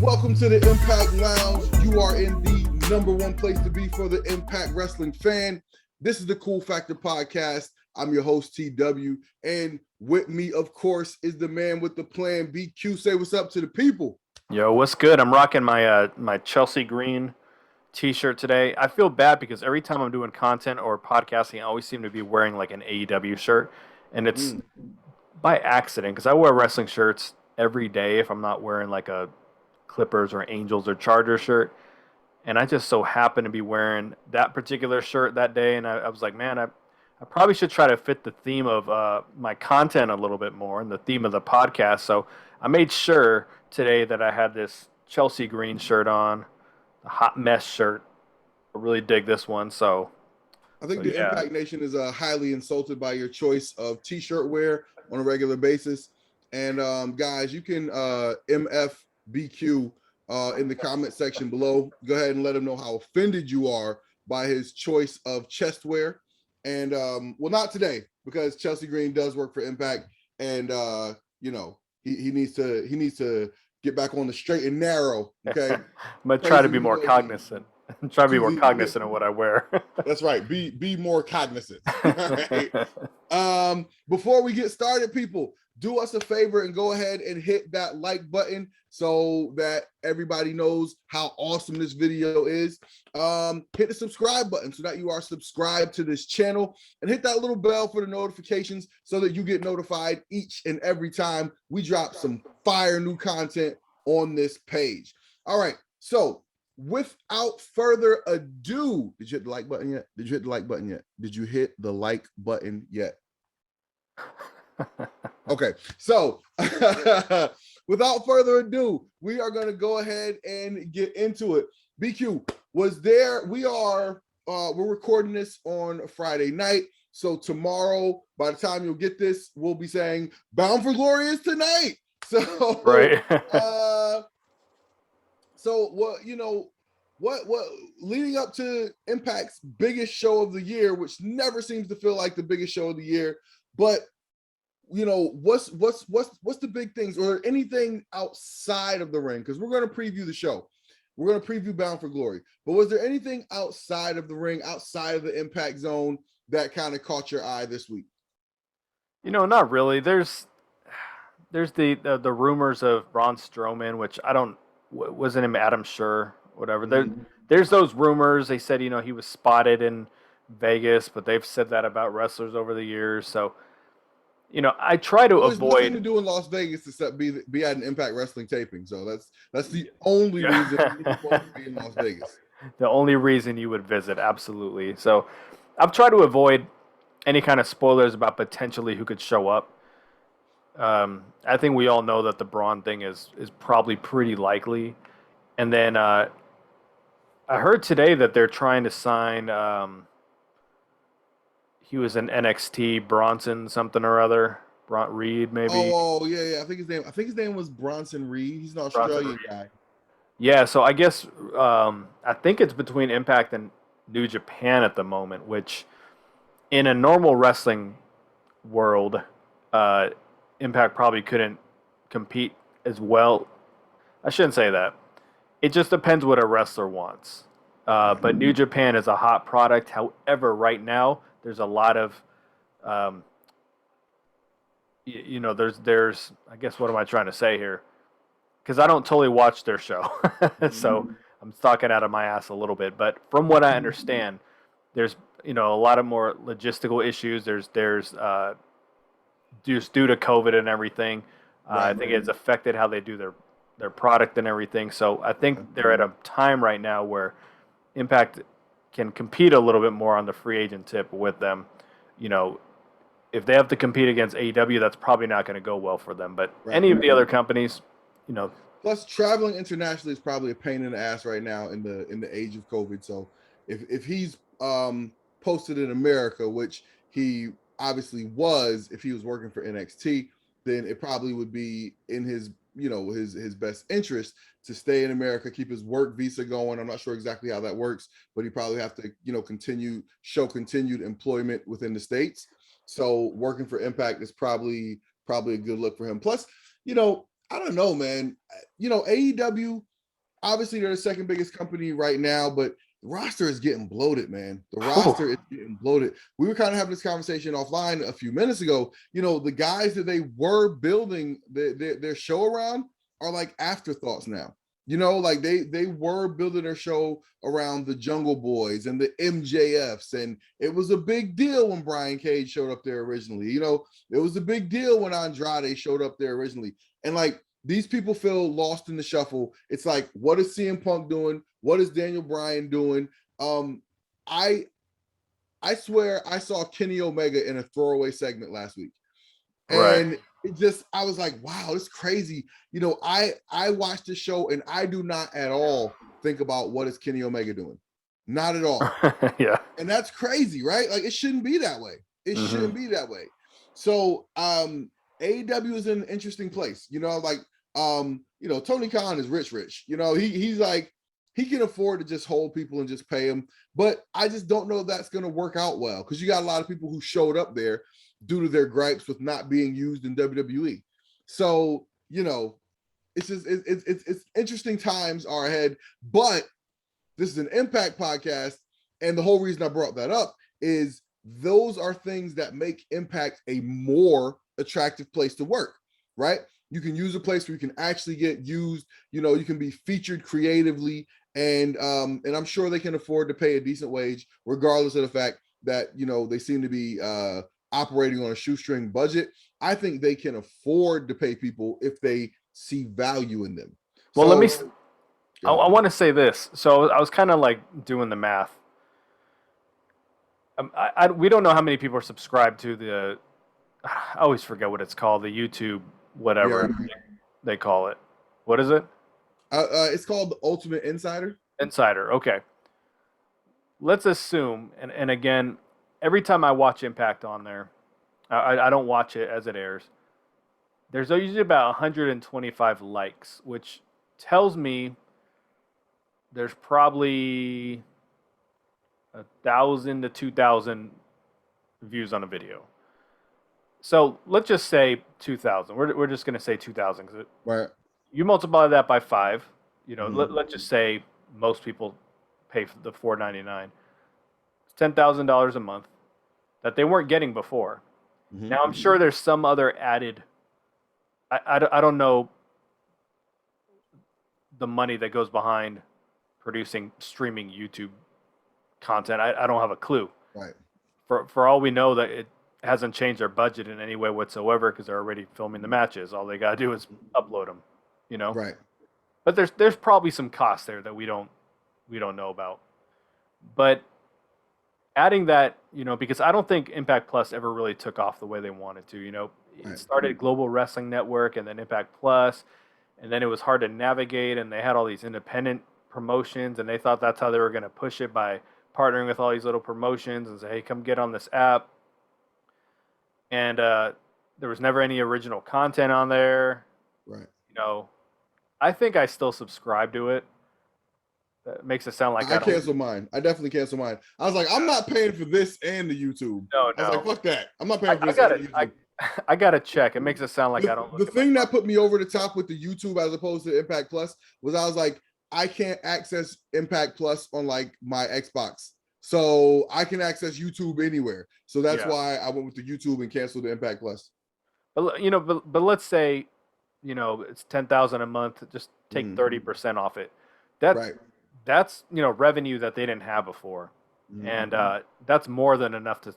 Welcome to the Impact Lounge. You are in the number one place to be for the Impact Wrestling fan. This is the Cool Factor Podcast. I'm your host, TW. And with me, of course, is the man with the plan, BQ. Say what's up to the people. Yo, what's good? I'm rocking my my Chelsea green t-shirt today. I feel bad because every time I'm doing content or podcasting, I always seem to be wearing like an AEW shirt. And it's by accident because I wear wrestling shirts every day if I'm not wearing like a Clippers or Angels or Chargers shirt. And I just so happen to be wearing that particular shirt that day. And I was like, man, I probably should try to fit the theme of my content a little bit more and the theme of the podcast. So I made sure today that I had this Chelsea green shirt on, the hot mess shirt. I really dig this one. So I think the Impact Nation is highly insulted by your choice of t-shirt wear on a regular basis. And guys, you can MFBQ in the comment section below. Go ahead and let him know how offended you are by his choice of chest wear. And well, not today, because Chelsea Green does work for Impact, and you know, he needs to get back on the straight and narrow. Okay. I'm gonna try to be more cognizant. Try to be more cognizant of what I wear. That's right. Be more cognizant. All right. Before we get started, people, do us a favor and go ahead and hit that like button so that everybody knows how awesome this video is. Hit the subscribe button so that you are subscribed to this channel, and hit that little bell for the notifications so that you get notified each and every time we drop some fire new content on this page. All right. So without further ado, did you hit the like button yet? Did you hit the like button yet? Did you hit the like button yet? Okay, so without further ado, we are going to go ahead and get into it. BQ, we're recording this on Friday night. So tomorrow, by the time you'll get this, we'll be saying Bound for Glory is tonight. So, right. So what leading up to Impact's biggest show of the year, which never seems to feel like the biggest show of the year, but you know, what's the big things or anything outside of the ring? Because we're going to preview the show. We're going to preview Bound for Glory. But was there anything outside of the ring, outside of the Impact Zone that kind of caught your eye this week? You know, not really. There's the rumors of Braun Strowman, which wasn't him Adam Sure, whatever. There's those rumors. They said, you know, he was spotted in Vegas, but they've said that about wrestlers over the years. So, you know, I try to avoid. There's nothing to do in Las Vegas except be at an Impact Wrestling taping. So that's the only reason you're supposed to be in Las Vegas. The only reason you would visit, absolutely. So I've tried to avoid any kind of spoilers about potentially who could show up. I think we all know that the Braun thing is probably pretty likely. And then I heard today that they're trying to sign. He was in NXT, Bronson something or other, Reed maybe. Oh yeah. I think his name was Bronson Reed. He's an Australian guy. Yeah, so I guess I think it's between Impact and New Japan at the moment, which in a normal wrestling world, Impact probably couldn't compete as well. I shouldn't say that. It just depends what a wrestler wants. But New Japan is a hot product. However, right now, there's a lot of, there's, I guess, what am I trying to say here? Because I don't totally watch their show. So I'm talking out of my ass a little bit. But from what I understand, there's, you know, a lot of more logistical issues. There's due to COVID and everything. I think it's affected how they do their product and everything. So I think they're at a time right now where Impact can compete a little bit more on the free agent tip with them. You know, if they have to compete against AEW, that's probably not going to go well for them. But any of the other companies, you know. Plus, traveling internationally is probably a pain in the ass right now in the age of COVID. So if he's posted in America, which he obviously was, if he was working for NXT, then it probably would be in his his best interest to stay in America, keep his work visa going. I'm not sure exactly how that works, but he probably have to show continued employment within the States. So working for Impact is probably a good look for him. Plus, I don't know, man. AEW, obviously they're the second biggest company right now, but the roster is getting bloated, man. The roster is getting bloated. We were kind of having this conversation offline a few minutes ago. The guys that they were building their show around are like afterthoughts now. Like they were building their show around the Jungle Boys and the MJFs, and it was a big deal when Brian Cage showed up there originally. It was a big deal when Andrade showed up there originally. And like these people feel lost in the shuffle. It's like, what is CM Punk doing? What is Daniel Bryan doing? I swear I saw Kenny Omega in a throwaway segment last week. And I was like, wow, it's crazy. I watched the show and I do not at all think about what is Kenny Omega doing. Not at all. Yeah. And that's crazy, right? Like it shouldn't be that way. It shouldn't be that way. So AEW is in an interesting place. Tony Khan is rich. He's like, he can afford to just hold people and just pay them. But I just don't know if that's going to work out well, because you got a lot of people who showed up there due to their gripes with not being used in WWE. So, it's just, it's interesting times are ahead, but this is an Impact podcast. And the whole reason I brought that up is those are things that make Impact a more attractive place to work, right? You can use a place where you can actually get used, you can be featured creatively, and I'm sure they can afford to pay a decent wage, regardless of the fact that, they seem to be operating on a shoestring budget. I think they can afford to pay people if they see value in them. Well, I want to say this. So I was kind of like doing the math. We don't know how many people are subscribed to the, I always forget what it's called, the YouTube, whatever they call it. What is it? It's called the Ultimate Insider. Insider, okay. Let's assume, and again, every time I watch Impact on there, I don't watch it as it airs. There's usually about 125 likes, which tells me there's probably 1,000 to 2,000 views on a video. So let's just say 2,000. We're just going to say 2,000 because right. You multiply that by 5. Let's just say most people pay for the $4.99. It's $10,000 a month that they weren't getting before. Now I'm sure there's some other added. I don't know the money that goes behind producing streaming YouTube content. I don't have a clue. Right. For all we know, that it hasn't changed their budget in any way whatsoever, because they're already filming the matches. All they gotta do is upload them. Right. But there's probably some costs there that we don't know about. But adding that, because I don't think Impact Plus ever really took off the way they wanted to. It started Global Wrestling Network and then Impact Plus, and then it was hard to navigate, and they had all these independent promotions, and they thought that's how they were going to push it, by partnering with all these little promotions and say, hey, come get on this app. And there was never any original content on there. Right. I think I still subscribe to it. That makes it sound like I cancel mine. I definitely cancel mine. I was like, I'm not paying for this and the YouTube. No. I was like, fuck that. I'm not paying for this and the YouTube. I got to check. It makes it sound like I don't. The thing that put me over the top with the YouTube as opposed to Impact Plus was I was like, I can't access Impact Plus on like my Xbox. So I can access YouTube anywhere. So that's why I went with the YouTube and canceled the Impact Plus. But but let's say, it's $10,000 a month. Just take 30% off it. That's revenue that they didn't have before, and that's more than enough to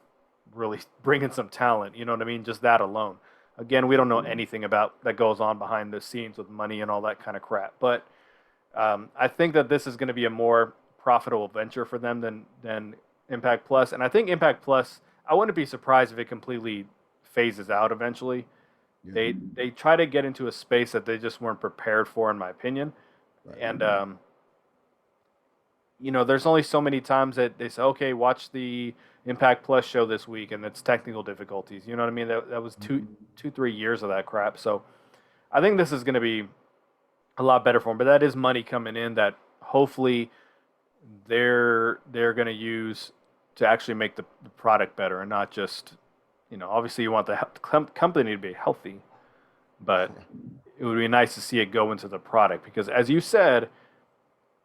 really bring in some talent. You know what I mean? Just that alone. Again, we don't know anything about that goes on behind the scenes with money and all that kind of crap. But I think that this is going to be a more profitable venture for them than Impact Plus. And I think Impact Plus, I wouldn't be surprised if it completely phases out eventually. Yeah. They try to get into a space that they just weren't prepared for, in my opinion. Right. And there's only so many times that they say, okay, watch the Impact Plus show this week, and it's technical difficulties. You know what I mean? That was 3 years of that crap. So I think this is going to be a lot better for them. But that is money coming in that hopefully they're going to use to actually make the product better and not just, obviously you want the company to be healthy, but it would be nice to see it go into the product because, as you said,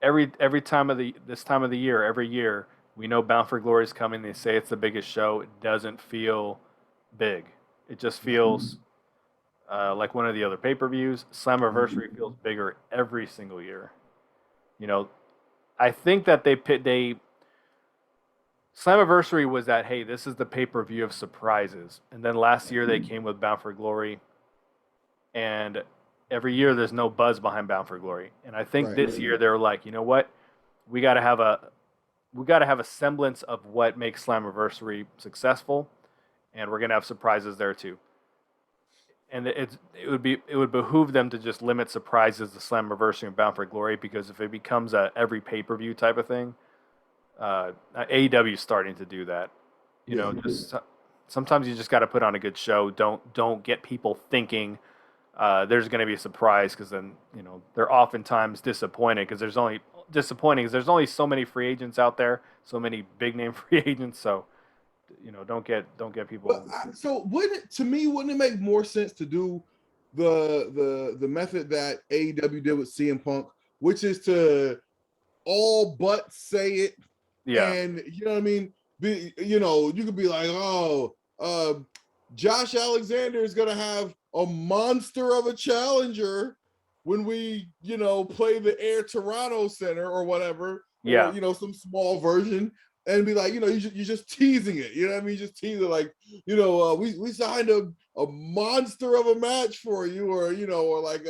every time of this time of the year, every year we know Bound for Glory is coming. They say it's the biggest show. It doesn't feel big. It just feels like one of the other pay-per-views. Slammiversary feels bigger every single year. I think that they Slammiversary was that, hey, this is the pay-per-view of surprises, and then last year they came with Bound for Glory, and every year there's no buzz behind Bound for Glory, and I think this year they were like, you know what, we got to have a semblance of what makes Slammiversary successful, and we're gonna have surprises there too. And it would behoove them to just limit surprises to Slammiversary and Bound for Glory, because if it becomes a every pay-per-view type of thing, AEW is starting to do that. Just sometimes you just got to put on a good show. Don't get people thinking there's going to be a surprise, because then they're oftentimes disappointed because there's only so many free agents out there, so many big name free agents. So don't get people. So wouldn't it make more sense to do the method that AEW did with CM Punk, which is to all but say it? Yeah. And you know what I mean? You could be like, Josh Alexander is gonna have a monster of a challenger when we, play the Air Toronto Center or whatever, Yeah. or some small version, and be like, you're just teasing it. You know what I mean? Just tease it, like, we signed a monster of a match for you, or or like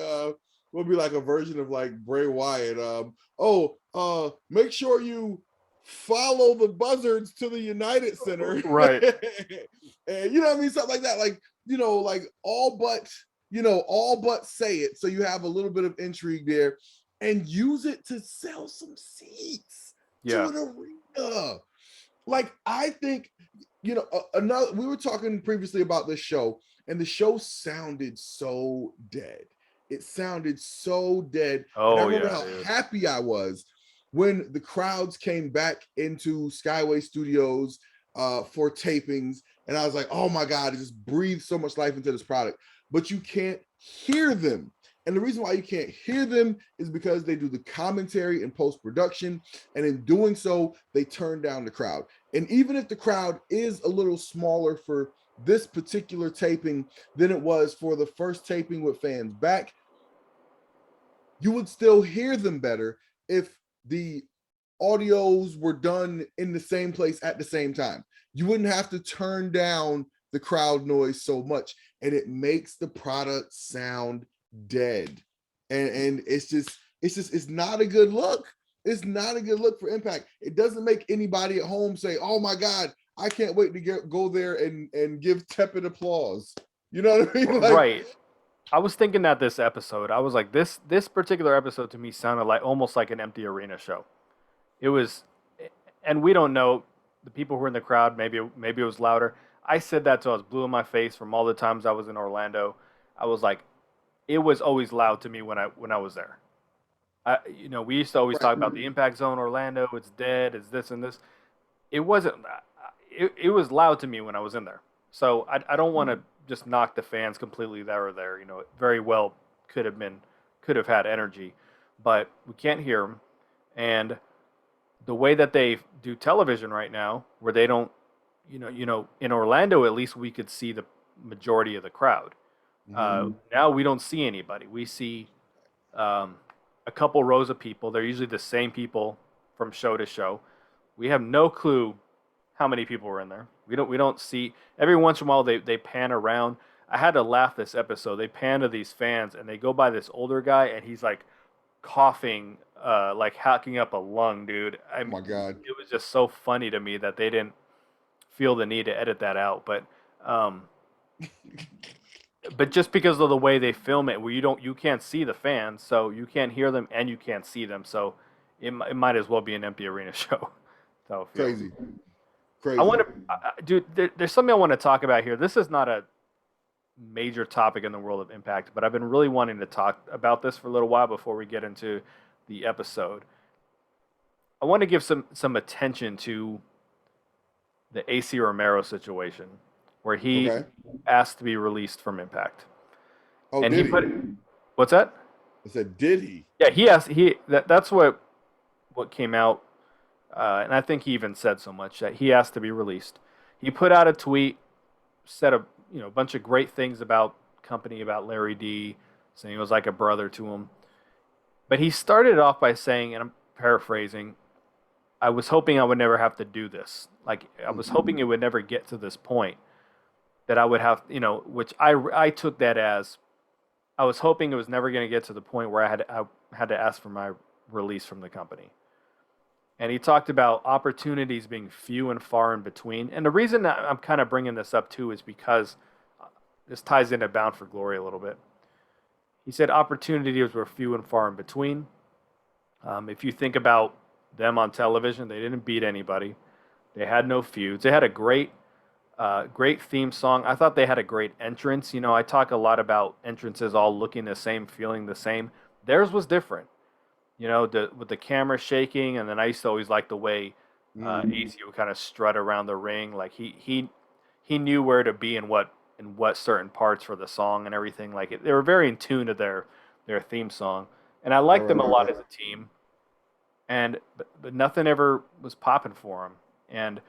will be like a version of like Bray Wyatt. Make sure you follow the buzzards to the United Center. Right. And you know what I mean? Something like that. Like, like all but say it. So you have a little bit of intrigue there, and use it to sell some seats to an arena. Like, I think, another, we were talking previously about this show, and the show sounded so dead. It sounded so dead. Oh, and I remember how dude. happy I was when the crowds came back into Skyway Studios for tapings, and I was like, oh my God, it just breathed so much life into this product. But you can't hear them. And the reason why you can't hear them is because they do the commentary in post-production, and in doing so, they turn down the crowd. And even if the crowd is a little smaller for this particular taping than it was for the first taping with fans back, you would still hear them better if the audios were done in the same place at the same time. You wouldn't have to turn down the crowd noise so much, and it makes the product sound dead. And it's not a good look. It's not a good look for Impact. It doesn't make anybody at home say, oh my God, I can't wait to go there and give tepid applause. You know what I mean? Like, right. I was thinking that this episode, I was like, this particular episode to me sounded like almost like an empty arena show. It was, and we don't know, the people who were in the crowd, maybe it was louder. I said that till I was blue in my face from all the times I was in Orlando. I was like, it was always loud to me when I was there. We used to always talk about the Impact Zone, Orlando. It's dead. It's this and this. It wasn't. It was loud to me when I was in there. So I don't want to just knock the fans completely there or there. It very well could have had energy, but we can't hear them. And the way that they do television right now, where they don't, in Orlando at least we could see the majority of the crowd. Now we don't see anybody. We see a couple rows of people. They're usually the same people from show to show. We have no clue how many people were in there. We don't see. Every once in a while they pan around. I had to laugh this episode. They pan to these fans and they go by this older guy and he's like coughing, like hacking up a lung, dude. Oh my God. It was just so funny to me that they didn't feel the need to edit that out. But but just because of the way they film it, where you can't see the fans, so you can't hear them and you can't see them, so it might as well be an empty arena show. So crazy. I want to, dude. There's something I want to talk about here. This is not major topic in the world of Impact, but I've been really wanting to talk about this for a little while before we get into the episode. I want to give some attention to the AC Romero situation, where he Okay. asked to be released from Impact, Oh, and he did he? put, what's that? I said, did he? Yeah, he asked. That's what came out, and I think he even said so much that he asked to be released. He put out a tweet, said a bunch of great things about company, about Larry D, saying he was like a brother to him. But he started it off by saying, and I'm paraphrasing, I was hoping I would never have to do this. Like I was hoping it would never get to this point that I would have, which I took that as I was hoping it was never going to get to the point where I had to ask for my release from the company. And he talked about opportunities being few and far in between. And the reason that I'm kind of bringing this up too is because this ties into Bound for Glory a little bit. He said opportunities were few and far in between. If you think about them on television, they didn't beat anybody. They had no feuds. They had a great theme song. I thought they had a great entrance. I talk a lot about entrances all looking the same, feeling the same. Theirs was different. With the camera shaking, and then I used to always like the way AC would kind of strut around the ring, like he knew where to be in what certain parts for the song and everything. Like they were very in tune to their theme song, and I liked them a lot as a team. But nothing ever was popping for them. And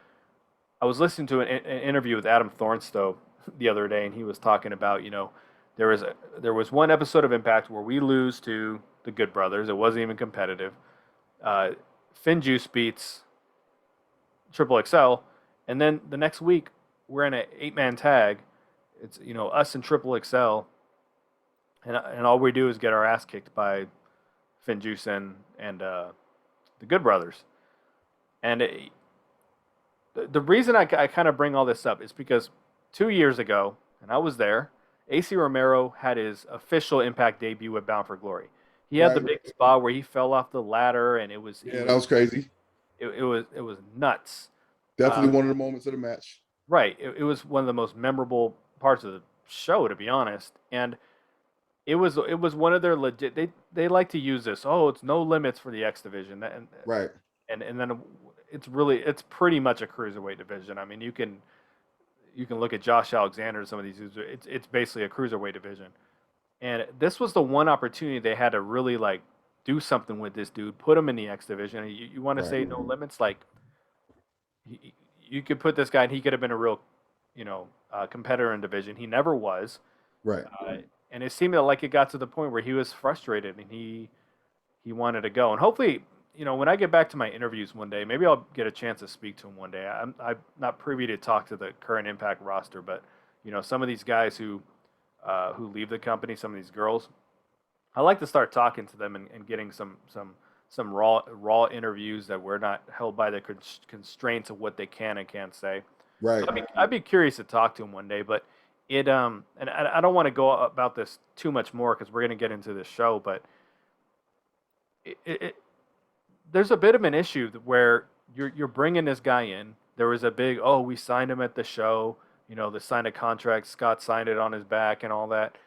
I was listening to an interview with Adam Thornstowe the other day, and he was talking about there was one episode of Impact where we lose to the Good Brothers. It wasn't even competitive. Finn Juice beats Triple XL, and then the next week we're in an 8-man tag. It's us and Triple XL, and all we do is get our ass kicked by Finn Juice and the Good Brothers. And the reason I kind of bring all this up is because 2 years ago, and I was there, AC Romero had his official Impact debut with Bound for Glory. He had the big spot where he fell off the ladder, and it was that was crazy. It was nuts. Definitely one of the moments of the match. Right. It was one of the most memorable parts of the show, to be honest. And it was one of their legit. They like to use this. Oh, it's no limits for the X division. Right. And then it's pretty much a cruiserweight division. I mean, you can look at Josh Alexander and some of these. It's basically a cruiserweight division. And this was the one opportunity they had to really like do something with this dude, put him in the X division. You want to say no limits? Like you could put this guy, and he could have been a real, competitor in division. He never was. Right. And it seemed like it got to the point where he was frustrated and he wanted to go. And hopefully, when I get back to my interviews one day, maybe I'll get a chance to speak to him one day. I'm not privy to talk to the current Impact roster, but some of these guys who leave the company, some of these girls, I like to start talking to them and getting some raw interviews that we're not held by the constraints of what they can and can't say. Right. So I'd be curious to talk to him one day, but and I don't want to go about this too much more because we're going to get into this show, but there's a bit of an issue where you're bringing this guy in. There was a big, we signed him at the show. They signed a contract. Scott signed it on his back and all that.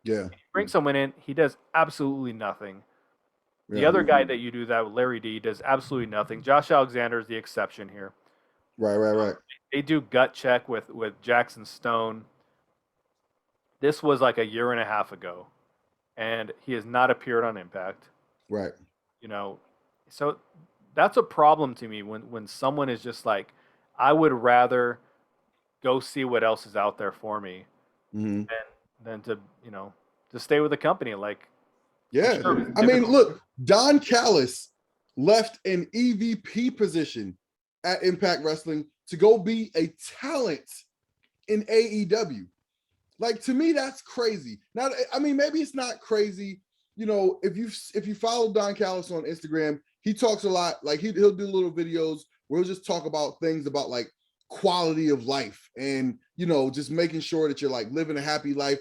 Yeah. You bring someone in, he does absolutely nothing. The other guy that you do that with, Larry D, does absolutely nothing. Josh Alexander is the exception here. Right. They do gut check with Jackson Stone. This was like a year and a half ago, and he has not appeared on Impact. Right. So that's a problem to me when someone is just like, I would rather go see what else is out there for me than to stay with the company. Like, yeah, sure, I mean, look, Don Callis left an EVP position at Impact Wrestling to go be a talent in AEW. Like, to me, that's crazy. Now, I mean, maybe it's not crazy. If you follow Don Callis on Instagram, he talks a lot. Like he'll do little videos where he'll just talk about things about like quality of life and, just making sure that you're like living a happy life,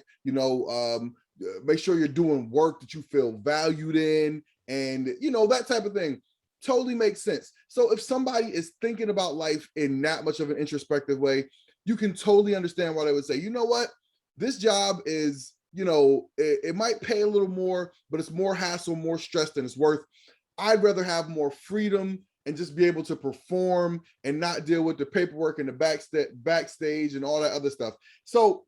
make sure you're doing work that you feel valued in and, that type of thing. Totally makes sense. So if somebody is thinking about life in that much of an introspective way, you can totally understand why they would say, you know what? this job is, it might pay a little more, but it's more hassle, more stress than it's worth. I'd rather have more freedom and just be able to perform and not deal with the paperwork and the backstage and all that other stuff. So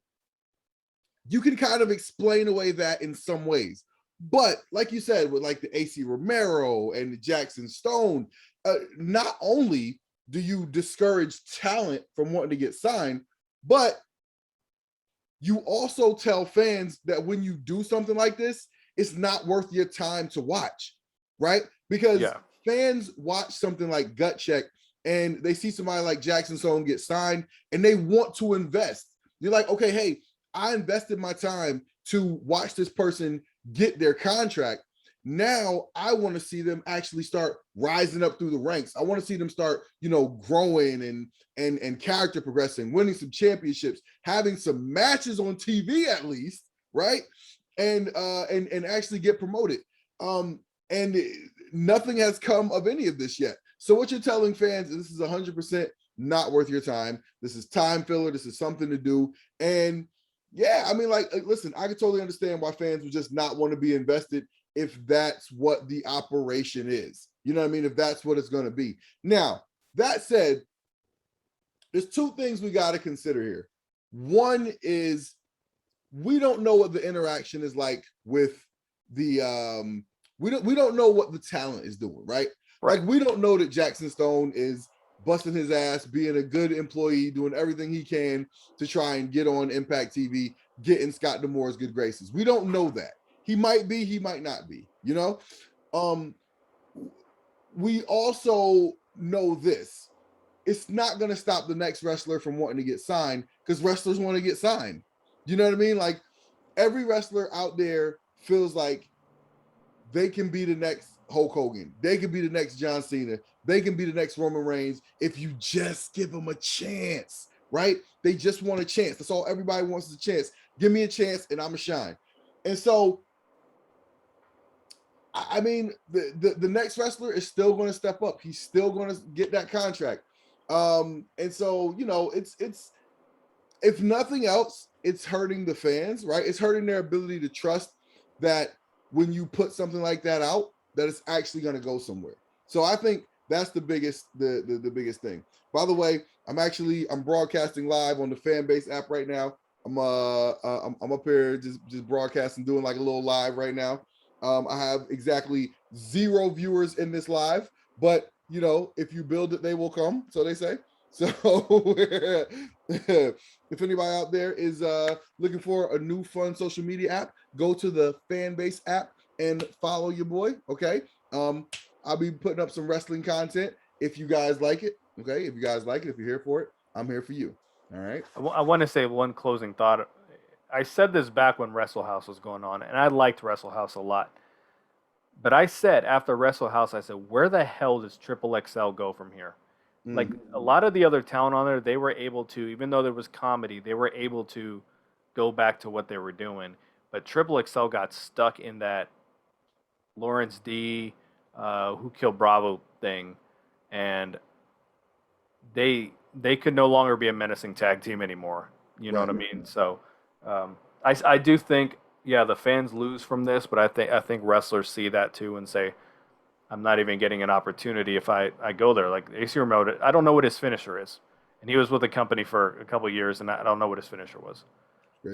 you can kind of explain away that in some ways. But like you said, with like the AC Romero and the Jackson Stone, not only do you discourage talent from wanting to get signed, but you also tell fans that when you do something like this, it's not worth your time to watch, right? Because fans watch something like Gut Check and they see somebody like Jackson Stone get signed and they want to invest. You're like, okay, hey, I invested my time to watch this person get their contract. Now I want to see them actually start rising up through the ranks. I want to see them start, growing and character progressing, winning some championships, having some matches on TV at least, right? And actually get promoted. And nothing has come of any of this yet. So what you're telling fans is this is 100% not worth your time. This is time filler. This is something to do. And yeah, I mean, like, listen, I can totally understand why fans would just not want to be invested if that's what the operation is. You know what I mean? If that's what it's going to be. Now, that said, there's two things we got to consider here. One is we don't know what the interaction is like with the we don't know what the talent is doing, right? Like we don't know that Jackson Stone is busting his ass, being a good employee, doing everything he can to try and get on Impact TV, getting Scott D'Amore's good graces. We don't know that. He might be, he might not be, we also know this. It's not going to stop the next wrestler from wanting to get signed because wrestlers want to get signed. You know what I mean? Like every wrestler out there feels like they can be the next Hulk Hogan. They can be the next John Cena. They can be the next Roman Reigns if you just give them a chance, right? They just want a chance. That's all everybody wants is a chance. Give me a chance and I'm a shine. And so, I mean, the next wrestler is still going to step up. He's still going to get that contract. And so, it's if nothing else, it's hurting the fans, right? It's hurting their ability to trust that when you put something like that out, that it's actually going to go somewhere. So I think that's the biggest biggest thing. By the way, I'm broadcasting live on the Fanbase app right now. I'm up here just broadcasting, doing like a little live right now. I have exactly 0 viewers in this live, but if you build it, they will come. So they say. So if anybody out there is looking for a new fun social media app, go to the Fanbase app and follow your boy. Okay. I'll be putting up some wrestling content if you guys like it. Okay. If you guys like it, if you're here for it, I'm here for you. All right. I want to say one closing thought. I said this back when Wrestle House was going on, and I liked Wrestle House a lot. But I said after Wrestle House, I said, where the hell does Triple XL go from here? Like a lot of the other talent on there, they were able to, even though there was comedy, they were able to go back to what they were doing. But Triple XL got stuck in that Lawrence D, Who Killed Bravo thing, and they could no longer be a menacing tag team anymore. You know what I mean? So I do think, the fans lose from this, but I think wrestlers see that too and say, I'm not even getting an opportunity if I go there. Like AC Romero, I don't know what his finisher is, and he was with the company for a couple of years, and I don't know what his finisher was.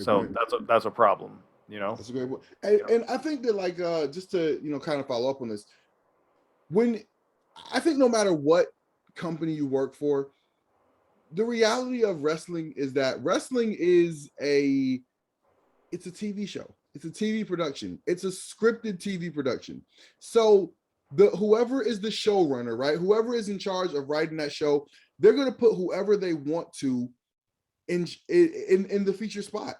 So that's a problem. That's a great point. And I think that like just to kind of follow up on this, when I think no matter what company you work for, the reality of wrestling is that wrestling is it's a TV show. It's a TV production. It's a scripted TV production. So whoever is the showrunner, right? Whoever is in charge of writing that show, they're going to put whoever they want to in the feature spot.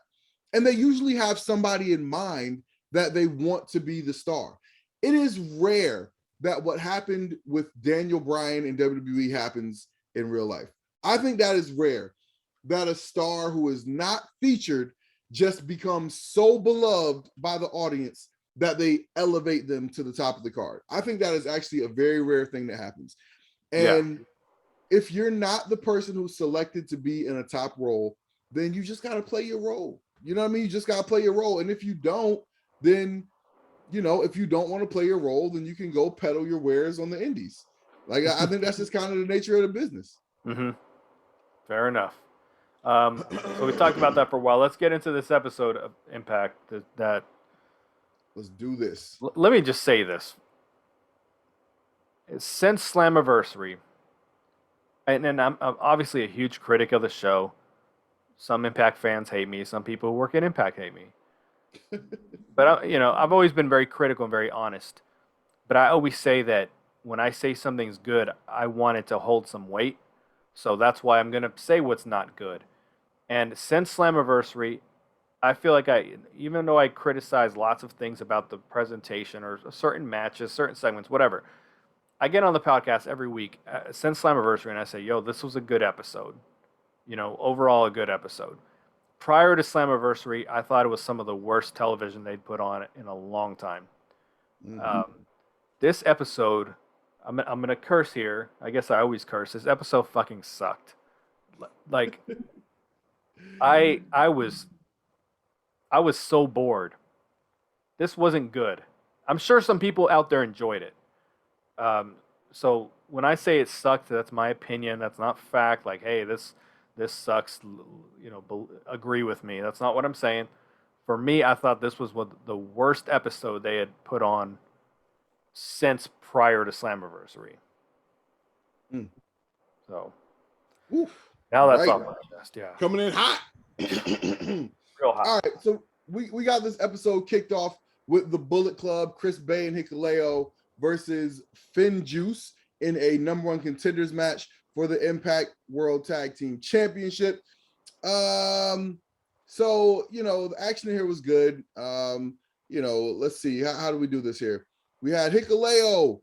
And they usually have somebody in mind that they want to be the star. It is rare that what happened with Daniel Bryan in WWE happens in real life. I think that is rare, that a star who is not featured just becomes so beloved by the audience that they elevate them to the top of the card. I think that is actually a very rare thing that happens. And if you're not the person who's selected to be in a top role, then you just got to play your role. You know what I mean? You just gotta play your role. And if you don't, then if you don't want to play your role, then you can go peddle your wares on the indies. Like I think that's just kind of the nature of the business. Mm-hmm. Fair enough. So we talked about that for a while. Let's get into this episode of Impact. Let's do this. Let me just say this. Since Slammiversary, and I'm obviously a huge critic of the show. Some Impact fans hate me. Some people who work at Impact hate me. But I've always been very critical and very honest. But I always say that when I say something's good, I want it to hold some weight. So that's why I'm gonna say what's not good. And since Slammiversary, I feel like even though I criticize lots of things about the presentation or certain matches, certain segments, whatever, I get on the podcast every week since Slammiversary and I say, yo, this was a good episode. Overall a good episode. Prior to Slammiversary, I thought it was some of the worst television they'd put on in a long time. Mm-hmm. This episode, I'm going to curse here. I guess I always curse. This episode fucking sucked. Like, I was so bored. This wasn't good. I'm sure some people out there enjoyed it. So when I say it sucked, that's my opinion. That's not fact. Like, hey, this sucks. Agree with me. That's not what I'm saying. For me, I thought this was the worst episode they had put on since prior to Slammiversary. So, oof. Now that's off my chest. Yeah, coming in hot. Real hot. All right, so we got this episode kicked off with the Bullet Club, Chris Bay and Hikuleo versus Finn Juice in a #1 contenders match for the Impact World Tag Team Championship. So the action here was good. Let's see, how do we do this here? We had Hikuleo.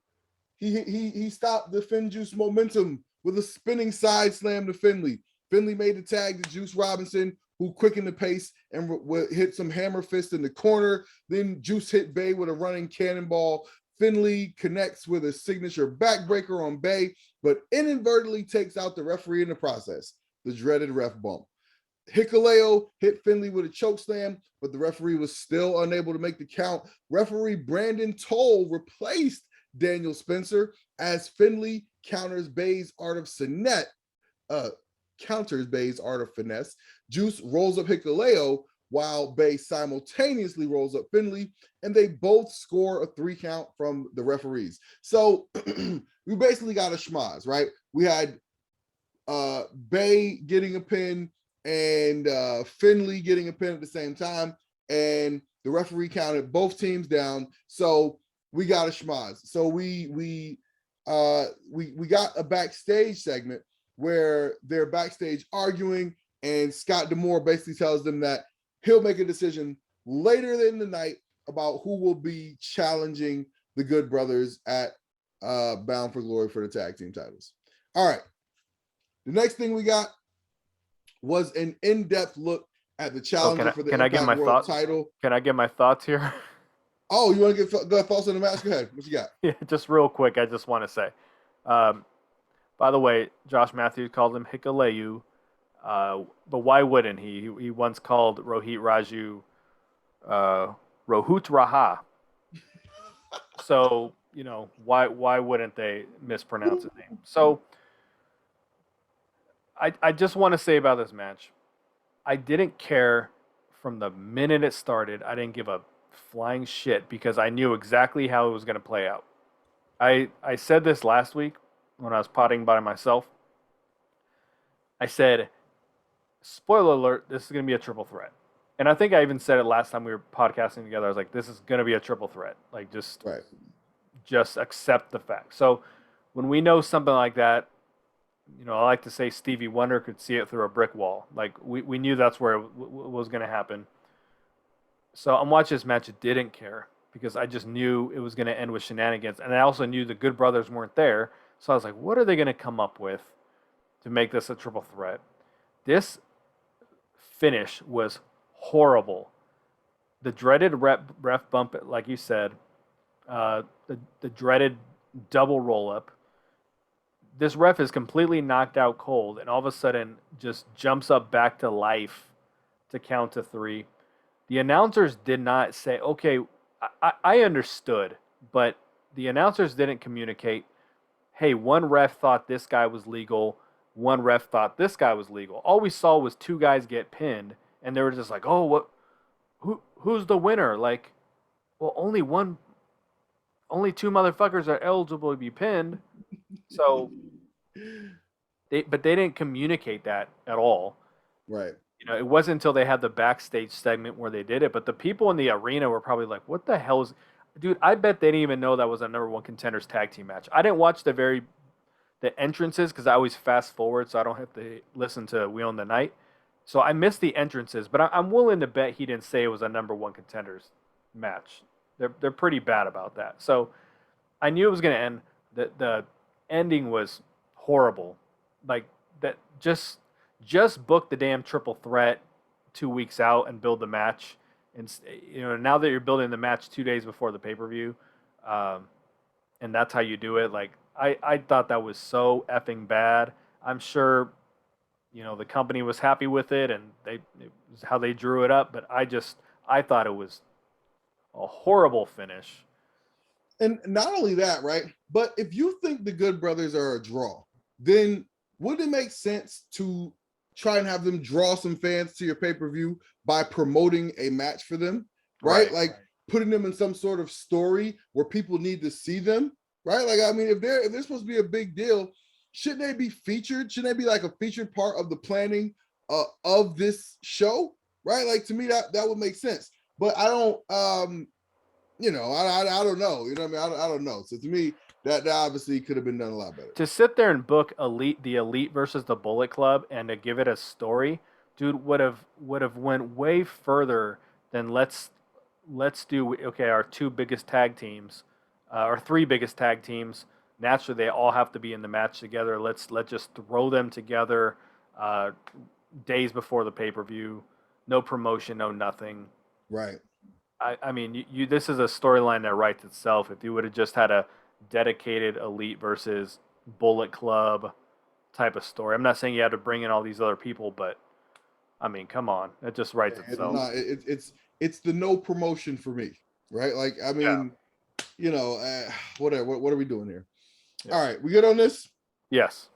He stopped the Finn Juice momentum with a spinning side slam to Finley. Finley made the tag to Juice Robinson, who quickened the pace and hit some hammer fist in the corner. Then Juice hit Bay with a running cannonball. Finley connects with a signature backbreaker on Bay, but inadvertently takes out the referee in the process, the dreaded ref bump. Hikuleo hit Finley with a choke slam, but the referee was still unable to make the count. Referee Brandon Toll replaced Daniel Spencer as Finley counters Bay's art of finesse. Juice rolls up Hikuleo while Bay simultaneously rolls up Finley, and they both score a 3 count from the referees. So we basically got a schmoz, right? We had Bay getting a pin and Finley getting a pin at the same time, and the referee counted both teams down. So we got a schmoz. So we got a backstage segment where they're backstage arguing, and Scott D'Amore basically tells them that he'll make a decision later in the night about who will be challenging the Good Brothers at Bound for Glory for the tag team titles. All right. The next thing we got was an in-depth look at the challenger for the Impact World title. Can I get my thoughts here? Oh, you want to get thoughts on the match? Go ahead. What you got? Yeah, just real quick, I just want to say. By the way, Josh Matthews called him Hikuleo, but why wouldn't he? He once called Rohit Raju Rohut Raha. So, why wouldn't they mispronounce his name? So, I just want to say about this match, I didn't care from the minute it started. I didn't give a flying shit because I knew exactly how it was going to play out. I said this last week when I was potting by myself. I said, spoiler alert, this is going to be a triple threat. And I think I even said it last time we were podcasting together. I was like, this is going to be a triple threat. Like, just accept the fact. So when we know something like that, I like to say Stevie Wonder could see it through a brick wall. Like, we knew that's where it was going to happen. So I'm watching this match. I didn't care because I just knew it was going to end with shenanigans. And I also knew the Good Brothers weren't there. So I was like, what are they going to come up with to make this a triple threat? This finish was horrible. The dreaded ref bump, like you said, the dreaded double roll-up. This ref is completely knocked out cold and all of a sudden just jumps up back to life to count to 3. The announcers did not say, okay, I understood, but the announcers didn't communicate, hey, one ref thought this guy was legal, one ref thought this guy was legal. All we saw was 2 guys get pinned, and they were just like, oh, who's the winner? Like, well, only 2 motherfuckers are eligible to be pinned. So but they didn't communicate that at all. Right. It wasn't until they had the backstage segment where they did it. But the people in the arena were probably like, "What the hell is?" Dude, I bet they didn't even know that was a number 1 contenders tag team match. I didn't watch the entrances because I always fast forward, so I don't have to listen to We Own the Night. So I missed the entrances, but I'm willing to bet he didn't say it was a number 1 contenders match. They're pretty bad about that. So I knew it was going to end. The ending was horrible. Like that, just book the damn triple threat 2 weeks out and build the match. And now that you're building the match 2 days before the pay-per-view, and that's how you do it. Like I thought that was so effing bad. I'm sure, the company was happy with it, and it was how they drew it up. But I thought it was a horrible finish. And not only that, right? But if you think the Good Brothers are a draw, then wouldn't it make sense to try and have them draw some fans to your pay-per-view by promoting a match for them, right? Like putting them in some sort of story where people need to see them, right? Like, I mean, if they're supposed to be a big deal, shouldn't they be featured? Shouldn't they be like a featured part of the planning of this show, right? Like, to me, that would make sense. But I don't, I don't know. You know what I mean? I don't know. So to me, that obviously could have been done a lot better. To sit there and book the Elite versus the Bullet Club and to give it a story, dude, would have went way further than let's do our 2 biggest tag teams, or 3 biggest tag teams. Naturally, they all have to be in the match together. Let's just throw them together days before the pay-per-view. No promotion, no nothing. Right. I mean, this is a storyline that writes itself. If you would have just had a dedicated Elite versus Bullet Club type of story. I'm not saying you had to bring in all these other people, but I mean, come on, it just writes itself. It's the no promotion for me, right? Like, I mean, whatever. What are we doing here? Yeah. All right, we good on this? Yes.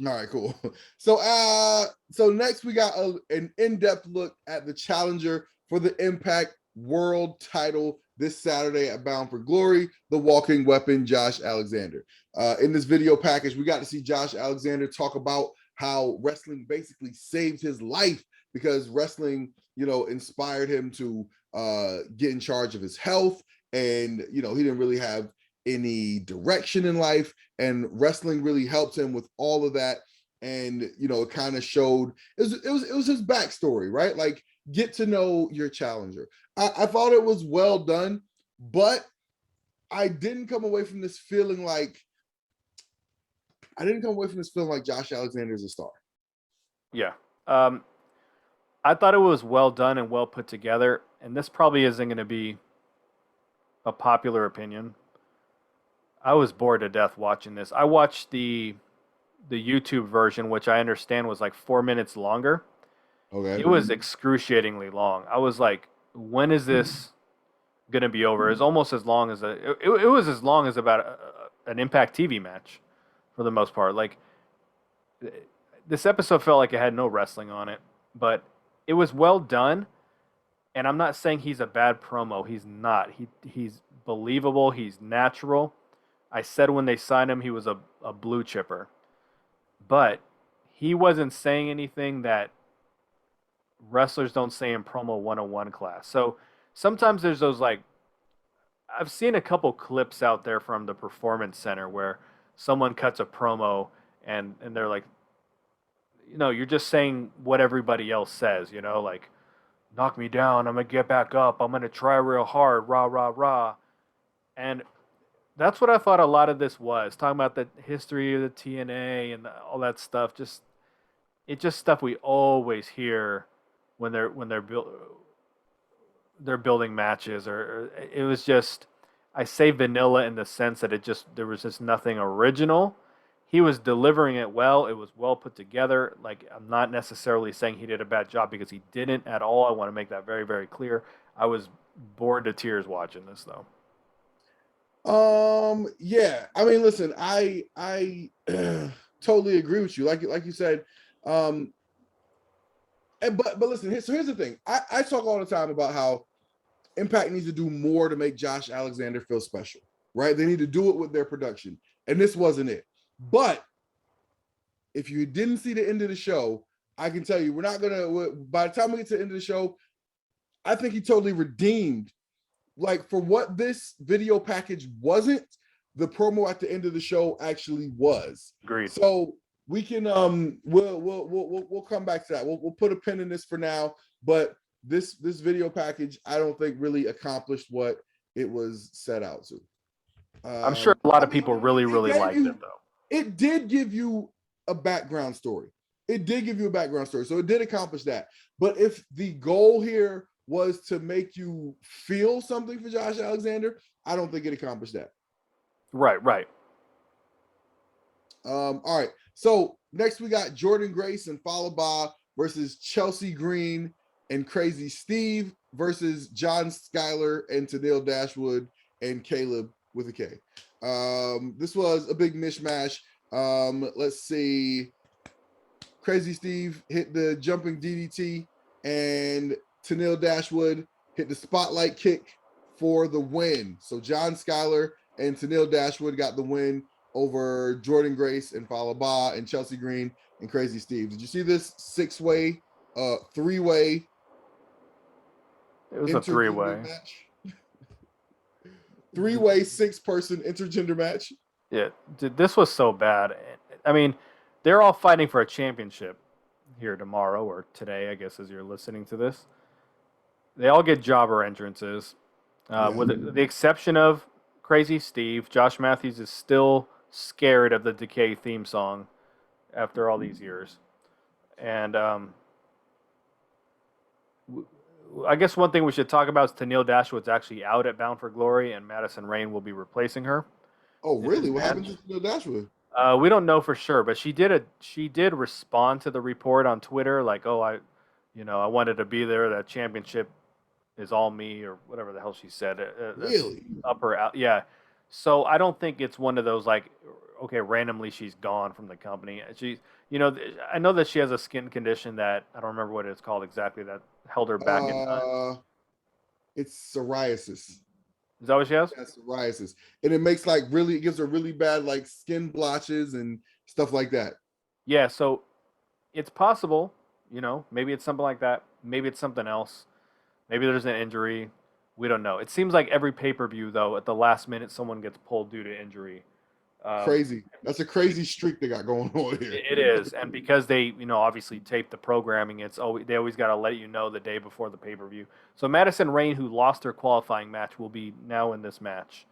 All right, cool. So next we got an in-depth look at the challenger for the Impact World title this Saturday at Bound for Glory, the walking weapon, Josh Alexander. In this video package, we got to see Josh Alexander talk about how wrestling basically saved his life because wrestling, inspired him to get in charge of his health. And, he didn't really have any direction in life, and wrestling really helped him with all of that. And, it kind of showed, it was his backstory, right? Like, get to know your challenger. I thought it was well done, but I didn't come away from this feeling like Josh Alexander is a star. Yeah. I thought it was well done and well put together, and this probably isn't going to be a popular opinion. I was bored to death watching this. I watched the YouTube version, which I understand was like 4 minutes longer. Okay. It was excruciatingly long. I was like, when is this going to be over? It's almost as long as it was as long as about an Impact TV match for the most part. Like, this episode felt like it had no wrestling on it, but it was well done. And I'm not saying he's a bad promo. He's not. He's believable. He's natural. I said when they signed him, he was a blue chipper. But he wasn't saying anything that wrestlers don't say in promo 101 class. So sometimes there's those, like, I've seen a couple clips out there from the Performance Center where someone cuts a promo and they're like, you're just saying what everybody else says, like, knock me down, I'm going to get back up, I'm going to try real hard, rah, rah, rah. And that's what I thought a lot of this was, talking about the history of the TNA and all that stuff. It's just stuff we always hear when they're building matches, or it was just, I say vanilla in the sense that there was just nothing original. he was delivering it well. It was well put together. Like, I'm not necessarily saying he did a bad job because he didn't at all. I want to make that very, very clear. I was bored to tears watching this though. Yeah. I mean, listen, I totally agree with you. Like you said, but listen, so here's the thing. I talk all the time about how Impact needs to do more to make Josh Alexander feel special, right? They need to do it with their production, and this wasn't it. But if you didn't see the end of the show, I can tell you we're not gonna. By the time we get to the end of the show, I think he totally redeemed. Like, for what this video package wasn't, the promo at the end of the show actually was. Agreed. So we can we'll come back to that. We'll put a pin in this for now, but this video package I don't think really accomplished what it was set out to. I'm sure a lot of people really liked it though. It did give you a background story. It did give you a background story, so it did accomplish that. But if the goal here was to make you feel something for Josh Alexander, I don't think it accomplished that. Right. All right. So next we got Jordan Grace and Falaba versus Chelsea Green and Crazy Steve versus John Schuyler and Tennille Dashwood and Caleb with a K. This was a big mishmash. Let's see. Crazy Steve hit the jumping DDT and Tennille Dashwood hit the spotlight kick for the win. So John Schuyler and Tennille Dashwood got the win over Jordan Grace and Falaba and Chelsea Green and Crazy Steve. Did you see this three-way? It was a three-way match. Three-way, six-person intergender match. Yeah, dude, this was so bad. I mean, they're all fighting for a championship here tomorrow or today, I guess, as you're listening to this. They all get jobber entrances, with the exception of Crazy Steve. Josh Matthews is still scared of the Decay theme song after all these years. And I guess one thing we should talk about is Tennille Dashwood's actually out at Bound for Glory, and Madison Rayne will be replacing her. Oh, really? What happened to Tennille Dashwood? We don't know for sure, but she did respond to the report on Twitter, like, "Oh, I wanted to be there. That championship is all me," or whatever the hell she said. Really? Up her out, yeah. So I don't think it's one of those like, okay, randomly she's gone from the company. I know that she has a skin condition that I don't remember what it's called exactly that held her back in time. It's psoriasis. Is that what she has? That's psoriasis, and it makes it gives her really bad like skin blotches and stuff like that. Yeah, so it's possible. Maybe it's something like that. Maybe it's something else. Maybe there's an injury. We don't know. It seems like every pay-per-view, though, at the last minute, someone gets pulled due to injury. Crazy. That's a crazy streak they got going on here. It is, and because they, obviously tape the programming, they always got to let you know the day before the pay-per-view. So Madison Rayne, who lost her qualifying match, will be now in this match.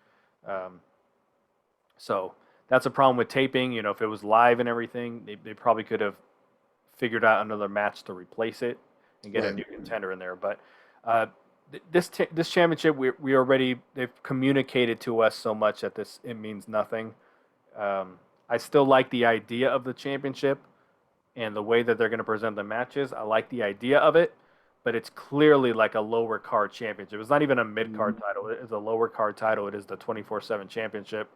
So that's a problem with taping. If it was live and everything, they probably could have figured out another match to replace it and get a new contender in there. But this championship, they've communicated to us so much that it means nothing. I still like the idea of the championship and the way that they're going to present the matches. I like the idea of it, but it's clearly like a lower card championship. It's not even a mid-card title. It is a lower card title. It is the 24/7 championship.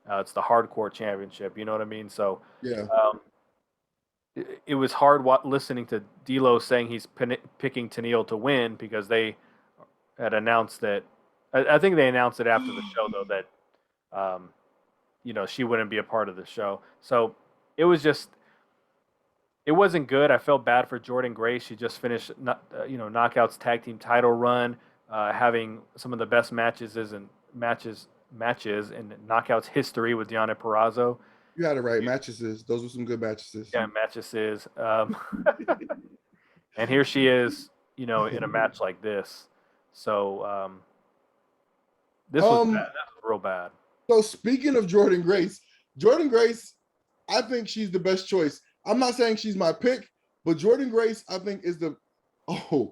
It's the hardcore championship. You know what I mean? So yeah. It was hard listening to D'Lo saying he's picking Tennille to win because they had announced that. I think they announced it after the show, though, that she wouldn't be a part of the show. So it wasn't good. I felt bad for Jordan Grace. She just finished, Knockouts tag team title run, having some of the best matches in Knockouts history with Deonna Purrazzo. You had it right. Matches. Those were some good matches. Yeah, matches. And here she is, in a match like this. So this was bad. That was real bad. So speaking of Jordan Grace, I think she's the best choice. I'm not saying she's my pick, but Jordan Grace, I think, is the. I'm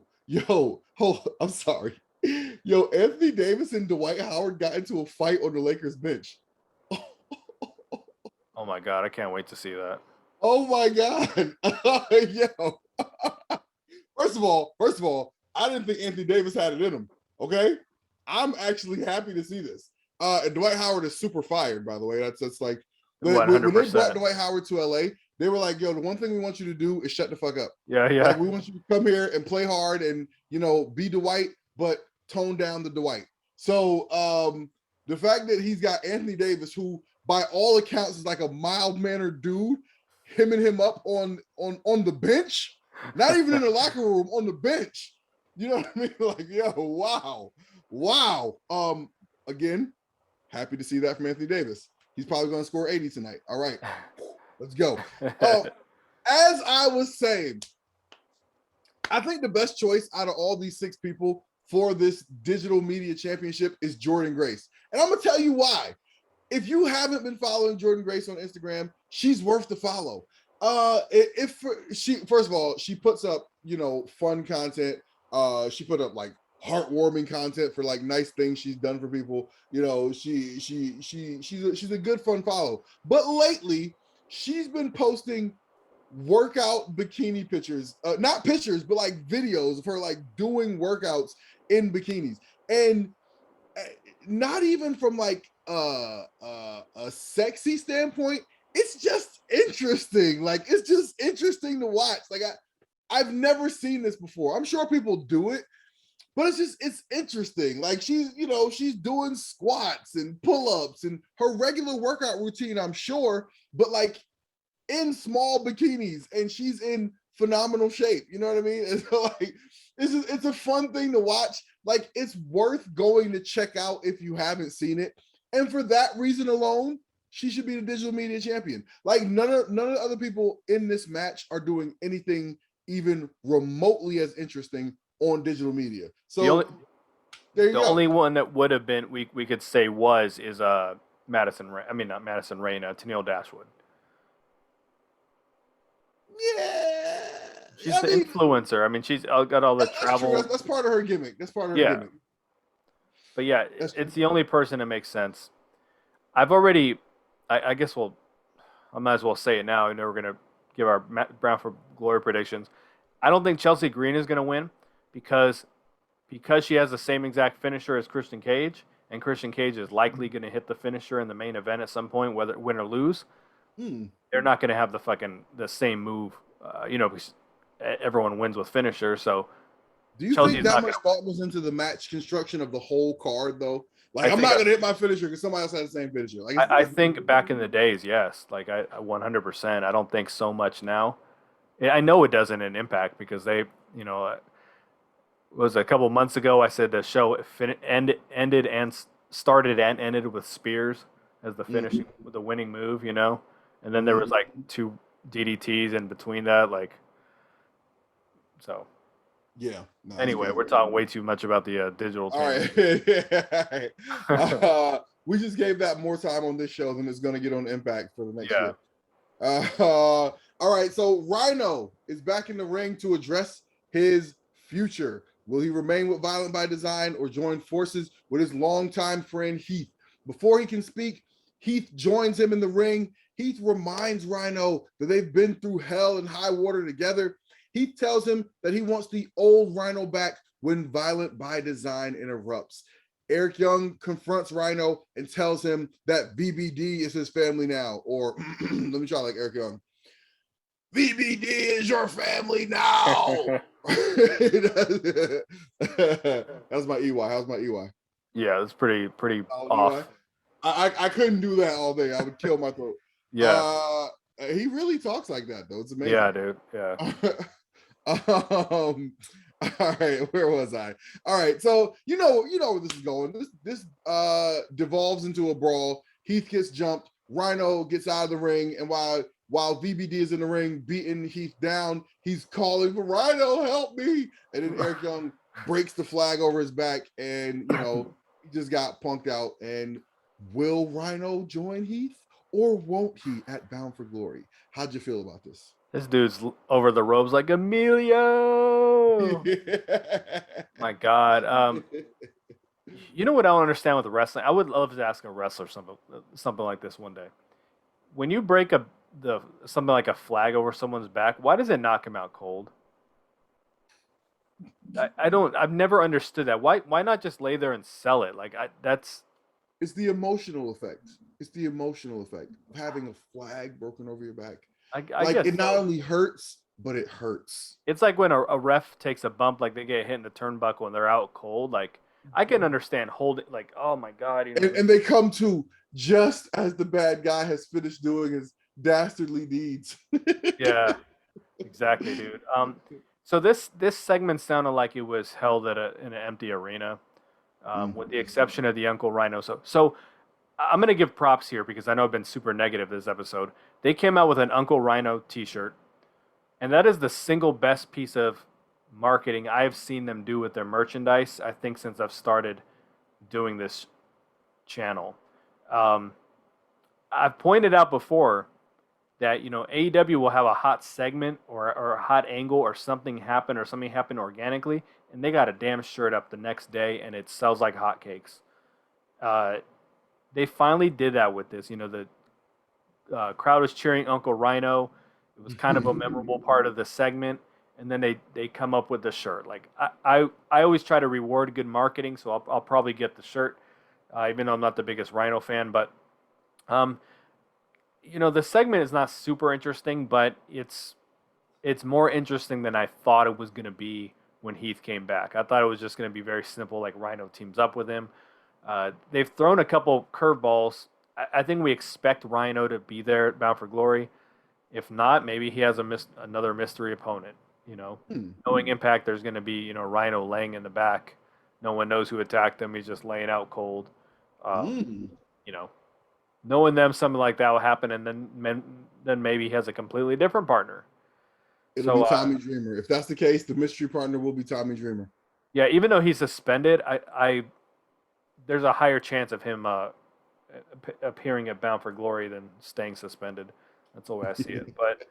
sorry. Anthony Davis and Dwight Howard got into a fight on the Lakers bench. Oh my god, I can't wait to see that. Oh my god. Yo. First of all, I didn't think Anthony Davis had it in him. Okay. I'm actually happy to see this. And Dwight Howard is super fired, by the way. That's like when they brought 100%. Dwight Howard to LA, they were like, yo, the one thing we want you to do is shut the fuck up. Yeah, yeah. Like, we want you to come here and play hard and, you know, be Dwight, but tone down the Dwight. So the fact that he's got Anthony Davis, who by all accounts is like a mild-mannered dude, him up on the bench, not even in the locker room, on the bench. You know what I mean? Like, yo, wow. Again, happy to see that from Anthony Davis. He's probably going to score 80 tonight. All right, let's go. As I was saying, I think the best choice out of all these 6 people for this digital media championship is Jordan Grace. And I'm going to tell you why. If you haven't been following Jordan Grace on Instagram, she's worth the follow. First of all, she puts up, you know, fun content. She put up like heartwarming content for like nice things she's done for people. You know, she's a good fun follow. But lately, she's been posting workout bikini pictures, not pictures, but like videos of her like doing workouts in bikinis, and not even from like a sexy standpoint. It's just interesting. Like, it's just interesting to watch. Like, I've never seen this before. I'm sure people do it, but it's interesting. Like, she's doing squats and pull-ups and her regular workout routine, I'm sure, but like in small bikinis, and she's in phenomenal shape. You know what I mean? And so, like, it's a fun thing to watch. Like, it's worth going to check out if you haven't seen it. And for that reason alone, she should be the digital media champion. Like, none of the other people in this match are doing anything even remotely as interesting on digital media. So there you go. The only one that would have been we could say is Madison. I mean, not Madison Rain. Tennille Dashwood. Yeah, she's the influencer. I mean, she's got all the travel. That's part of her gimmick. That's part of her gimmick. But yeah, it's the only person that makes sense. I've already, I guess I might as well say it now. I know we're gonna give our Brown for Glory predictions. I don't think Chelsea Green is gonna win because she has the same exact finisher as Christian Cage, and Christian Cage is likely going to hit the finisher in the main event at some point, whether win or lose. They're not going to have the same move, because everyone wins with finisher. So, do you think that much thought was into the match construction of the whole card, though? Like, I'm not going to hit my finisher because somebody else has the same finisher. Like, I think back in the days, yes. Like, I 100%. I don't think so much now. I know it doesn't in Impact because they, it was a couple months ago. I said the show ended and started and ended with spears as the finishing, the winning move, and then there was like 2 DDTs in between that, like. So. Yeah. No, anyway, we're talking way too much about the digital. All right. We just gave that more time on this show than it's going to get on Impact for the next year. All right. So Rhino is back in the ring to address his future. Will he remain with Violent by Design or join forces with his longtime friend Heath? Before he can speak, Heath joins him in the ring. Heath reminds Rhino that they've been through hell and high water together. Heath tells him that he wants the old Rhino back when Violent by Design interrupts. Eric Young confronts Rhino and tells him that VBD is his family now. Or let me try like Eric Young. VBD is your family now. That's my EY. How's my EY? Yeah, that's pretty off. I couldn't do that all day. I would kill my throat. Yeah. He really talks like that though. It's amazing. Yeah, dude. Yeah. All right, where was I? All right, so you know where this is going. This devolves into a brawl. Heath gets jumped. Rhino gets out of the ring, and while VBD is in the ring beating Heath down, he's calling for Rhino, help me. And then Eric Young breaks the flag over his back, and he just got punked out. And will Rhino join Heath or won't he at Bound for Glory? How'd you feel about this? This dude's over the ropes like Emilio. My God. You know what I don't understand with wrestling? I would love to ask a wrestler something like this one day. when you break something like a flag over someone's back, why does it knock him out cold? I've never understood that. Why not just lay there and sell it? Like It's the emotional effect. It's the emotional effect of having a flag broken over your back. I Like guess it not only hurts, but it hurts. it's like when a ref takes a bump, like they get hit in the turnbuckle and they're out cold. Like I can understand holding, like, oh my god, And they come to just as the bad guy has finished doing his dastardly deeds. Yeah, exactly, dude. So this segment sounded like it was held at in an empty arena, with the exception of the Uncle Rhino. So I'm gonna give props here because I know I've been super negative this episode. They came out with an Uncle Rhino T-shirt, and that is the single best piece of marketing I've seen them do with their merchandise. I think since I've started doing this channel. Um, I've pointed out before that AEW will have a hot segment or a hot angle or something happen organically, and they got a damn shirt up the next day, and it sells like hotcakes. They finally did that with this. The crowd was cheering Uncle Rhino. It was kind of a memorable part of the segment, and then they come up with the shirt. Like I always try to reward good marketing, so I'll probably get the shirt, even though I'm not the biggest Rhino fan. But the segment is not super interesting, but it's more interesting than I thought it was going to be when Heath came back. I thought it was just going to be very simple, like Rhino teams up with him. They've thrown a couple curveballs. I think we expect Rhino to be there at Bound for Glory. If not, maybe he has another mystery opponent. Knowing Impact, there's going to be Rhino laying in the back. No one knows who attacked him. He's just laying out cold. Knowing them, something like that will happen, and then maybe he has a completely different partner. It'll be Tommy Dreamer. If that's the case, the mystery partner will be Tommy Dreamer. Yeah, even though he's suspended, there's a higher chance of him appearing at Bound for Glory than staying suspended. That's the way I see it. But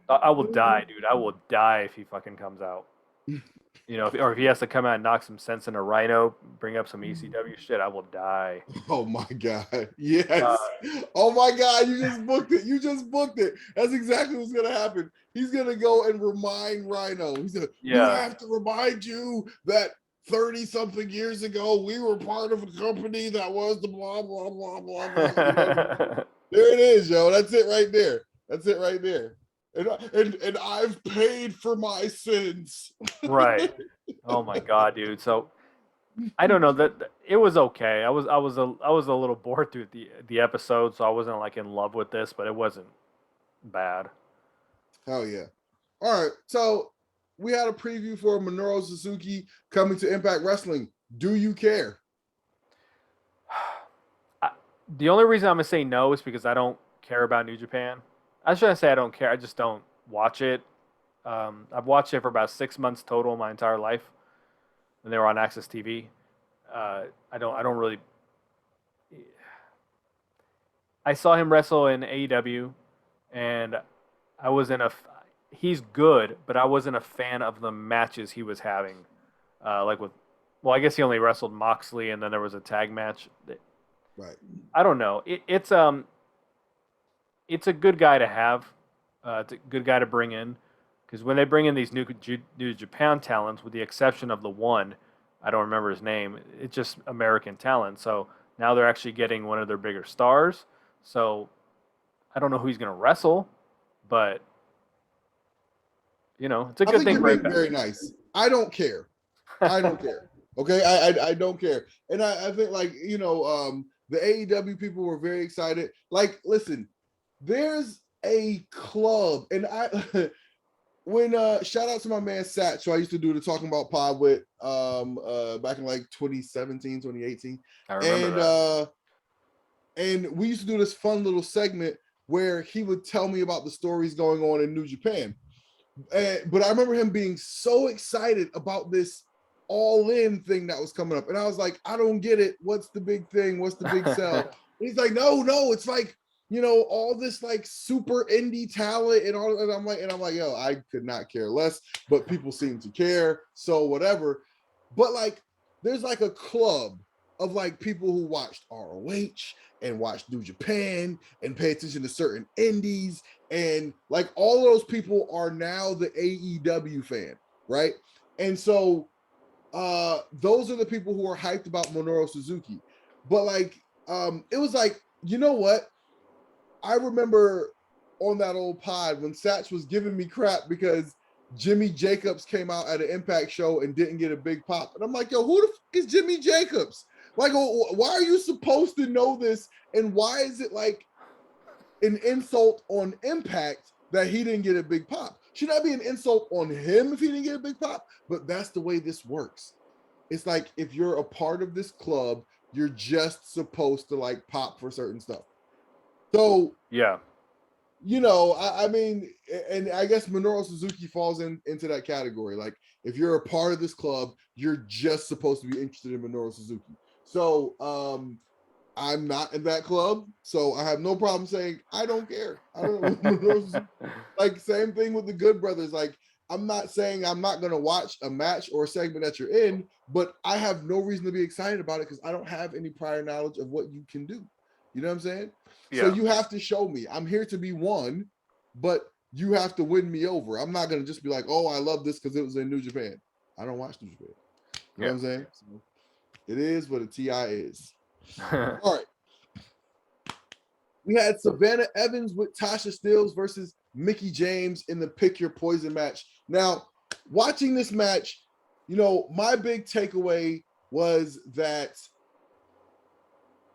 I will die, dude. I will die if he fucking comes out. Or if he has to come out and knock some sense into Rhino, bring up some ECW shit, I will die. Oh my god, yes! Oh my god, you just booked it. You just booked it. That's exactly what's gonna happen. He's gonna go and remind Rhino. He's gonna, we have to remind you that 30-something years ago we were part of a company that was the blah blah blah blah blah. There it is, yo. That's it right there. That's it right there. And I've paid for my sins. Right. Oh my god, dude. So I don't know, that it was okay. I was a little bored through the episode, so I wasn't like in love with this, but it wasn't bad. Hell yeah. All right. So we had a preview for Minoru Suzuki coming to Impact Wrestling. Do you care? The only reason I'm gonna say no is because I don't care about New Japan. I shouldn't say I don't care. I just don't watch it. I've watched it for about 6 months total my entire life when they were on Access TV. I don't really. I saw him wrestle in AEW, and I wasn't he's good, but I wasn't a fan of the matches he was having. I guess he only wrestled Moxley, and then there was a tag match. Right. I don't know. It's a good guy to have. It's a good guy to bring in, because when they bring in these New Japan talents, with the exception of the one, I don't remember his name, it's just American talent. So now they're actually getting one of their bigger stars. So I don't know who he's going to wrestle, but it's a good thing. You're being very nice. I don't care. I don't care. Okay, I don't care. And I think the AEW people were very excited. Like, listen, there's a club, and when shout out to my man Satch, who I used to do the Talking About Pod with back in like 2017, 2018. I remember that. And we used to do this fun little segment where he would tell me about the stories going on in New Japan. But I remember him being so excited about this all-in thing that was coming up. And I was like, I don't get it. What's the big thing? What's the big sell? He's like, no, it's like, all this like super indie talent and all. And I'm like, yo, I could not care less, but people seem to care. So whatever. But like, there's like a club of like people who watched ROH and watched New Japan and pay attention to certain indies, and like all those people are now the AEW fan, right? And so those are the people who are hyped about Minoru Suzuki. But like it was like, you know what? I remember on that old pod when Satch was giving me crap because Jimmy Jacobs came out at an Impact show and didn't get a big pop. And I'm like, yo, who the fuck is Jimmy Jacobs? Like, why are you supposed to know this? And why is it like an insult on Impact that he didn't get a big pop? Should that be an insult on him if he didn't get a big pop? But that's the way this works. It's like if you're a part of this club, you're just supposed to like pop for certain stuff. So yeah, you know, I mean, and I guess Minoru Suzuki falls into that category. Like, if you're a part of this club, you're just supposed to be interested in Minoru Suzuki. So, I'm not in that club, so I have no problem saying I don't care. I don't know. Like, same thing with the Good Brothers. Like, I'm not saying I'm not going to watch a match or a segment that you're in, but I have no reason to be excited about it because I don't have any prior knowledge of what you can do. You know what I'm saying? Yeah. So you have to show me. I'm here to be won, but you have to win me over. I'm not going to just be like, oh, I love this because it was in New Japan. I don't watch New Japan. You know what I'm saying? So it is what a TI is. All right. We had Savannah Evans with Tasha Steelz versus Mickie James in the Pick Your Poison match. Now, watching this match, you know, my big takeaway was that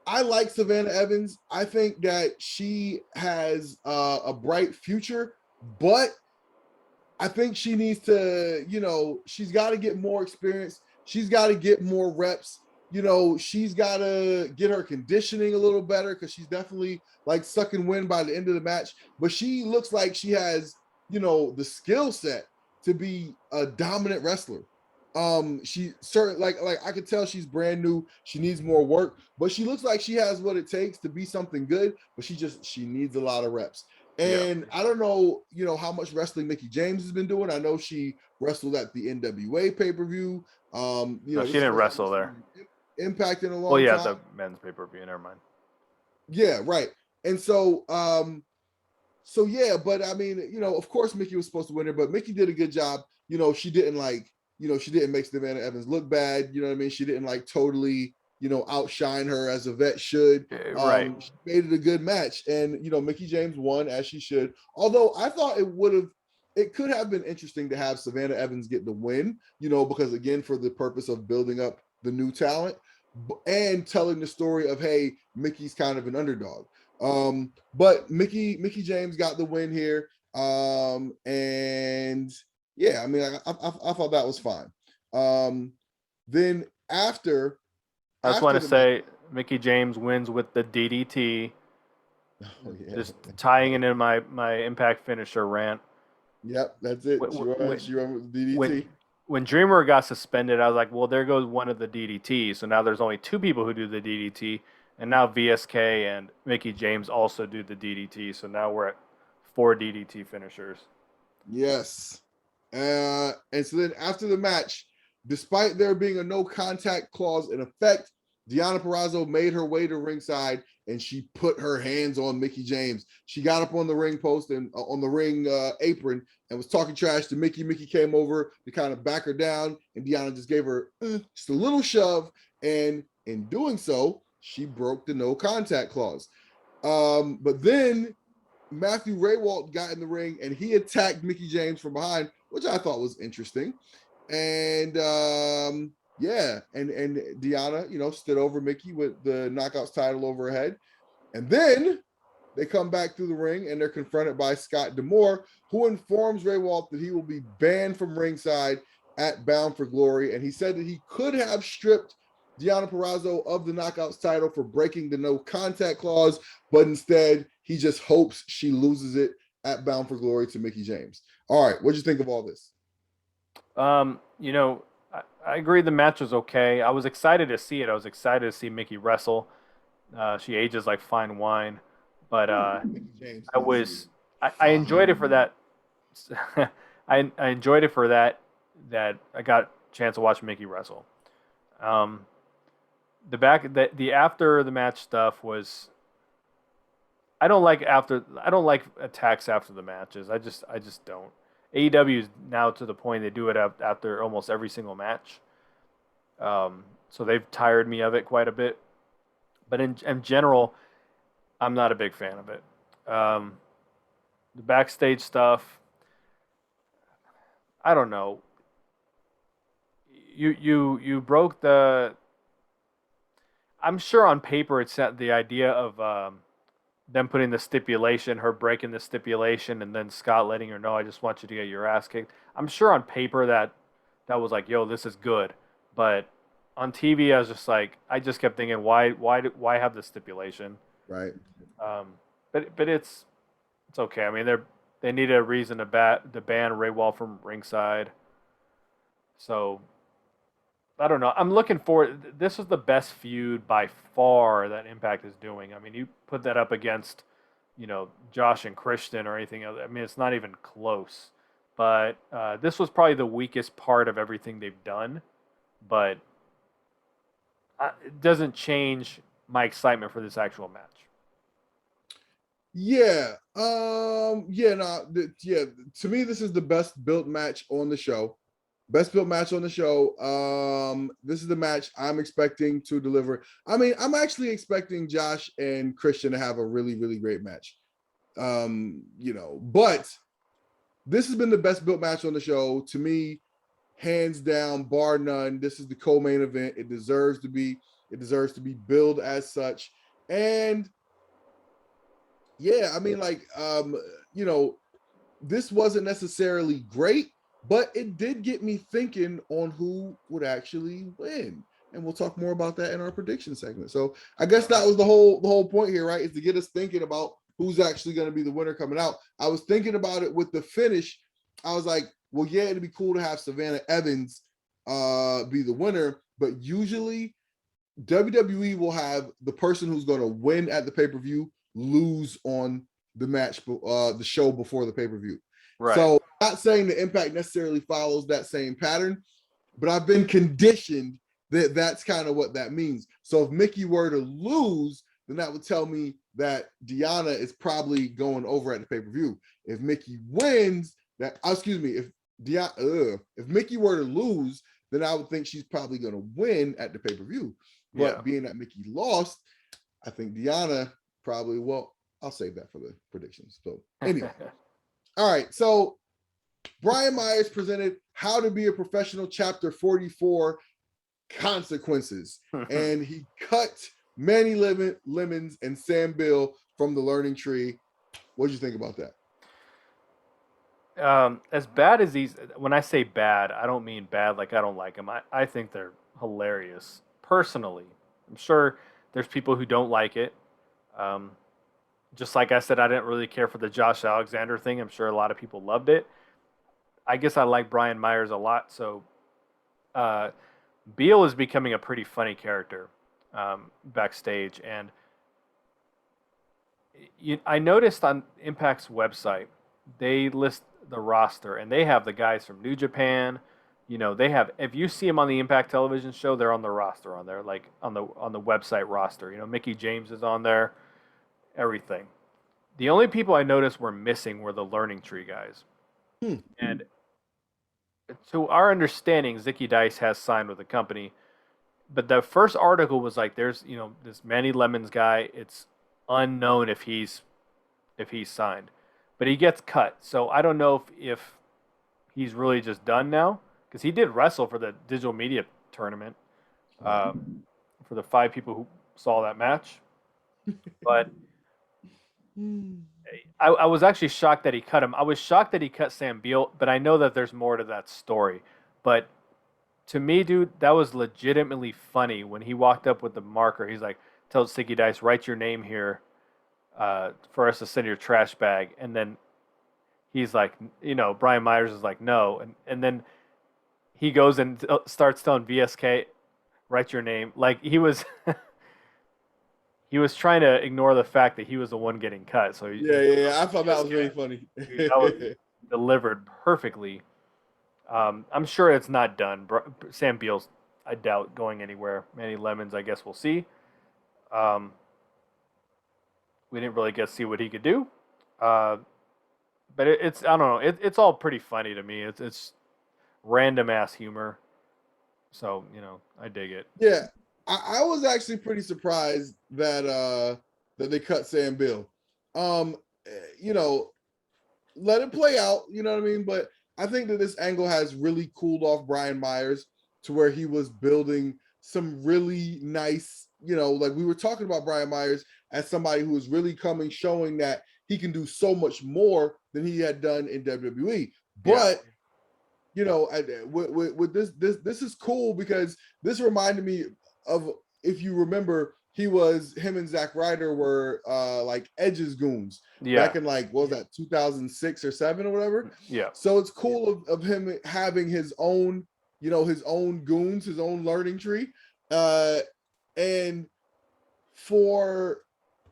I like Savannah Evans. I think that she has a bright future, but I think she needs to, you know, she's got to get more experience. She's got to get more reps. You know, she's got to get her conditioning a little better because she's definitely like sucking wind by the end of the match. But she looks like she has, you know, the skill set to be a dominant wrestler. She certainly like I could tell she's brand new. She needs more work, but she looks like she has what it takes to be something good. But she needs a lot of reps. And I don't know, you know, how much wrestling Mickie James has been doing. I know she wrestled at the NWA pay-per-view. You know, she didn't wrestle there. Impact in a long time. The men's pay-per-view, never mind. Yeah, right. And so so yeah, but I mean, you know, of course Mickie was supposed to win her, but Mickie did a good job. You know, she didn't make Savannah Evans look bad. You know what I mean? She didn't like totally, you know, outshine her as a vet should. Right. She made it a good match. And, you know, Mickie James won as she should. Although I thought it could have been interesting to have Savannah Evans get the win, you know, because again, for the purpose of building up the new talent and telling the story of, hey, Mickey's kind of an underdog. But Mickie James got the win here. And yeah, I mean, I thought that was fine. Then after, I just want to say Mickie James wins with the DDT. Oh, yeah. Just tying it in my Impact finisher rant. Yep, that's it. She ran with the DDT. When Dreamer got suspended, I was like, well, there goes one of the DDTs. So now there's only two people who do the DDT. And now VSK and Mickie James also do the DDT. So now we're at 4 DDT finishers. Yes. And so then after the match, despite there being a no contact clause in effect, Deonna Purrazzo made her way to ringside and she put her hands on Mickie James. She got up on the ring post and on the ring apron and was talking trash to Mickie. Mickie came over to kind of back her down, and Deonna just gave her just a little shove. And in doing so, she broke the no contact clause. But then Matthew Raywalt got in the ring and he attacked Mickie James from behind, which I thought was interesting. And yeah, and Deonna, you know, stood over Mickie with the Knockouts title over her head. And then they come back through the ring and they're confronted by Scott D'Amore, who informs Raywalt that he will be banned from ringside at Bound for Glory. And he said that he could have stripped Deonna Purrazzo of the Knockouts title for breaking the no contact clause, but instead he just hopes she loses it at Bound for Glory to Mickie James. All right, what'd you think of all this? You know, I agree the match was okay. I was excited to see it. I was excited to see Mickie wrestle. She ages like fine wine, but I enjoyed it for that. I enjoyed it for that I got a chance to watch Mickie wrestle. the after the match stuff was. I don't like attacks after the matches. I just don't. AEW is now to the point they do it after almost every single match. So they've tired me of it quite a bit. But in general, I'm not a big fan of it. Um, the backstage stuff, I don't know. You broke the. I'm sure on paper it's set the idea of them putting the stipulation, her breaking the stipulation, and then Scott letting her know, "I just want you to get your ass kicked." I'm sure on paper that was like, "Yo, this is good," but on TV, I just kept thinking, why have the stipulation? Right. Um, but it's okay. I mean, they needed a reason to ban Ray Wall from ringside, so I don't know. I'm looking forward. This is the best feud by far that Impact is doing. I mean, you put that up against, Josh and Christian or anything else. I mean, it's not even close. But this was probably the weakest part of everything they've done. But it doesn't change my excitement for this actual match. Yeah. Yeah. No. Yeah. To me, this is the best built match on the show. Best built match on the show. This is the match I'm expecting to deliver. I mean, I'm actually expecting Josh and Christian to have a really, really great match. But this has been the best built match on the show to me, hands down, bar none. This is the co-main event. It deserves to be. It deserves to be billed as such. And yeah, I mean, this wasn't necessarily great, but it did get me thinking on who would actually win. And we'll talk more about that in our prediction segment. So I guess that was the whole point here, right? Is to get us thinking about who's actually going to be the winner coming out. I was thinking about it with the finish. I was like, well, yeah, it'd be cool to have Savannah Evans be the winner, but usually WWE will have the person who's going to win at the pay-per-view lose on the match, the show before the pay-per-view. Right. So I'm not saying the Impact necessarily follows that same pattern, but I've been conditioned that that's kind of what that means. So if Mickey were to lose, then that would tell me that Deanna is probably going over at the pay-per-view. If Mickey wins, if Mickey were to lose, then I would think she's probably going to win at the pay-per-view. But being that Mickey lost, I think Deanna probably, well, I'll save that for the predictions. So anyway. All right. So Brian Myers presented How to Be a Professional Chapter 44 Consequences. And he cut Manny Lemons and Sam Bill from the learning tree. What did you think about that? As bad as these, when I say bad, I don't mean bad like I don't like them. I think they're hilarious. Personally, I'm sure there's people who don't like it. Just like I said, I didn't really care for the Josh Alexander thing. I'm sure a lot of people loved it. I guess I like Brian Myers a lot. So Beal is becoming a pretty funny character backstage. And I noticed on Impact's website, they list the roster, and they have the guys from New Japan. They have. If you see them on the Impact television show, they're on the roster on there, like on the website roster. Mickey James is on there. Everything. The only people I noticed were missing were the learning tree guys. And to our understanding, Zicky Dice has signed with the company. But the first article was like, there's this Manny Lemons guy. It's unknown if he's signed, but he gets cut. So I don't know if he's really just done now, because he did wrestle for the digital media tournament for the 5 people who saw that match. But I was actually shocked that he cut him. I was shocked that he cut Sam Beal, but I know that there's more to that story. But to me, dude, that was legitimately funny when he walked up with the marker. He's like, tells Sticky Dice, write your name here for us to send your trash bag. And then he's like, Brian Myers is like, no. And then he goes and starts telling VSK, write your name. Like he was he was trying to ignore the fact that he was the one getting cut. So I thought that was really funny. That was delivered perfectly. I'm sure it's not done. Sam Beal's, I doubt going anywhere. Manny Lemons, I guess we'll see. Um, we didn't really get to see what he could do. Uh, but it's I don't know. It's all pretty funny to me. It's random ass humor. So I dig it. Yeah, I was actually pretty surprised that they cut Sam Bill. Um, you know, let it play out. You know what I mean? But I think that this angle has really cooled off Brian Myers to where he was building some really nice. Like we were talking about Brian Myers as somebody who is really showing that he can do so much more than he had done in WWE. But with this is cool because this reminded me of, if you remember, him and Zack Ryder were like Edge's goons back in like, what was that, 2006 or 7 or whatever. Yeah. So it's cool of him having his own, his own goons, his own learning tree. And for,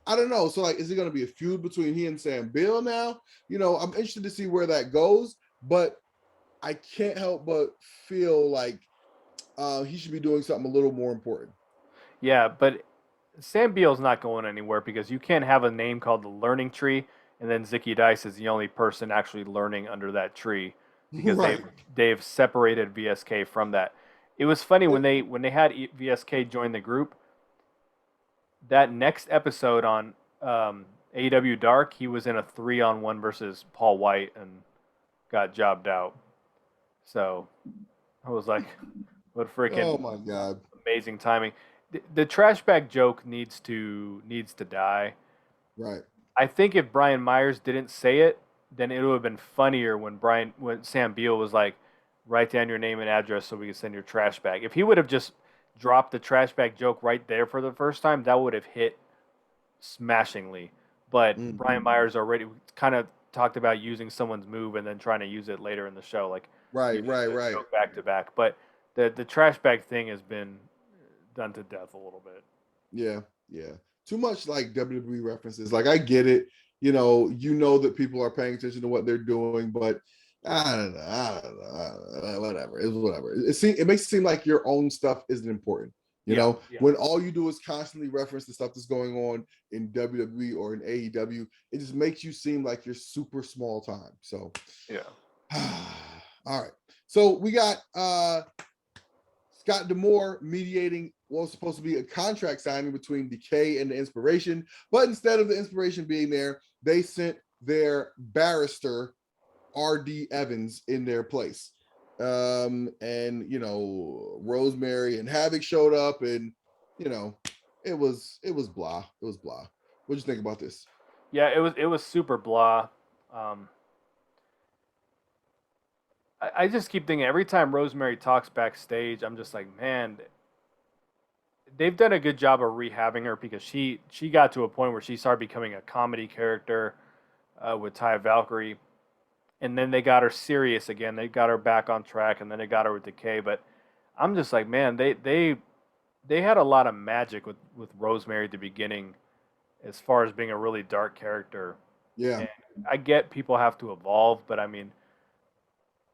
I don't know. So like, is it going to be a feud between he and Sam Bill now? I'm interested to see where that goes, but I can't help but feel like he should be doing something a little more important. Yeah, but Sam Beal's not going anywhere because you can't have a name called the Learning Tree and then Zicky Dice is the only person actually learning under that tree because Right. they've separated VSK from that. It was funny when they had VSK join the group. That next episode on AEW Dark, he was in a 3-on-1 versus Paul White and got jobbed out. So I was like, what freaking Oh my God. amazing timing. The trash bag joke needs to die. Right. I think if Brian Myers didn't say it, then it would have been funnier when Sam Beal was like, write down your name and address so we can send your trash bag. If he would have just dropped the trash bag joke right there for the first time, that would have hit smashingly. But Brian Myers already kind of talked about using someone's move and then trying to use it later in the show, like right. back to back. But the trash bag thing has been done to death a little bit. Yeah. Too much like WWE references. Like I get it. That people are paying attention to what they're doing, but I don't know. Whatever. It's whatever. It makes it seem like your own stuff isn't important. When all you do is constantly reference the stuff that's going on in WWE or in AEW, it just makes you seem like you're super small time. So all right. So we got Scott D'Amore mediating what was supposed to be a contract signing between Decay and the Inspiration, but instead of the Inspiration being there, they sent their barrister R.D. Evans in their place. And Rosemary and Havoc showed up, and it was blah. It was blah. What'd you think about this? Yeah, it was super blah. I just keep thinking every time Rosemary talks backstage, I'm just like, man, they've done a good job of rehabbing her because she got to a point where she started becoming a comedy character with Ty Valkyrie, and then they got her serious again. They got her back on track, and then they got her with Decay. But I'm just like, man, they had a lot of magic with Rosemary at the beginning, as far as being a really dark character. Yeah, and I get people have to evolve, but I mean,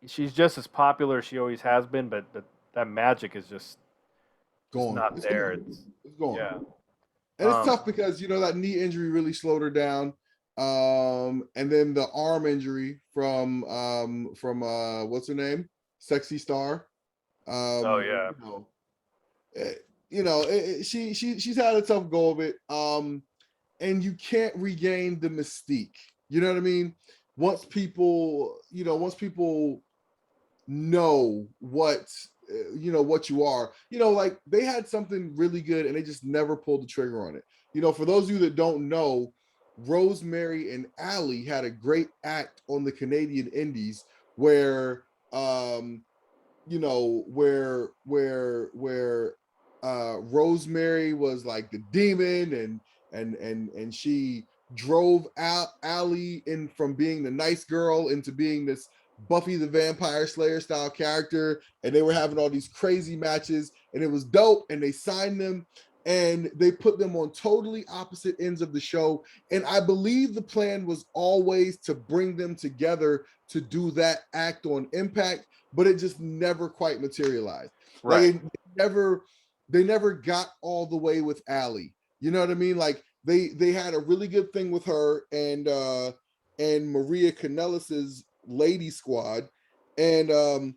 she's just as popular as she always has been. But that magic is just gone. Not it's there. Gone. It's gone. Yeah. And it's tough because that knee injury really slowed her down. And then the arm injury from what's her name? Sexy Star. She's had a tough go of it. And you can't regain the mystique. You know what I mean? Once people know what you are, like they had something really good and they just never pulled the trigger on it. For those of you that don't know, Rosemary and Allie had a great act on the Canadian Indies where Rosemary was like the demon and she drove Allie in from being the nice girl into being this Buffy the Vampire Slayer style character, and they were having all these crazy matches, and it was dope, and they signed them, and they put them on totally opposite ends of the show, and I believe the plan was always to bring them together to do that act on Impact, but it just never quite materialized. Right. Like never got all the way with Allie. You know what I mean? Like they had a really good thing with her and Maria Kanellis's Lady Squad, and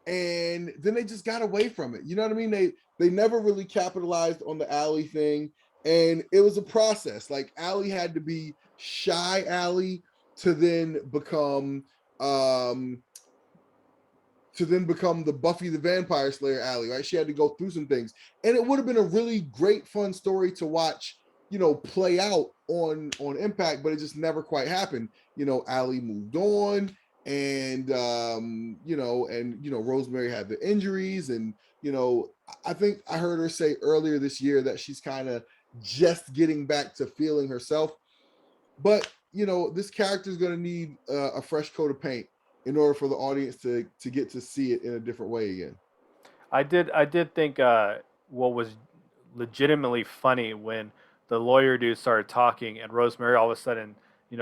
and then they just got away from it. You know what I mean? They never really capitalized on the Allie thing, and it was a process. Like Allie had to be shy Allie to then become um the Buffy the Vampire Slayer Allie, right? She had to go through some things. And it would have been a really great, fun story to watch, play out on Impact, but it just never quite happened. Allie moved on, and Rosemary had the injuries, and I think I heard her say earlier this year that she's kind of just getting back to feeling herself. But this character is going to need a fresh coat of paint in order for the audience to get to see it in a different way again. I did think what was legitimately funny when the lawyer dude started talking and Rosemary all of a sudden,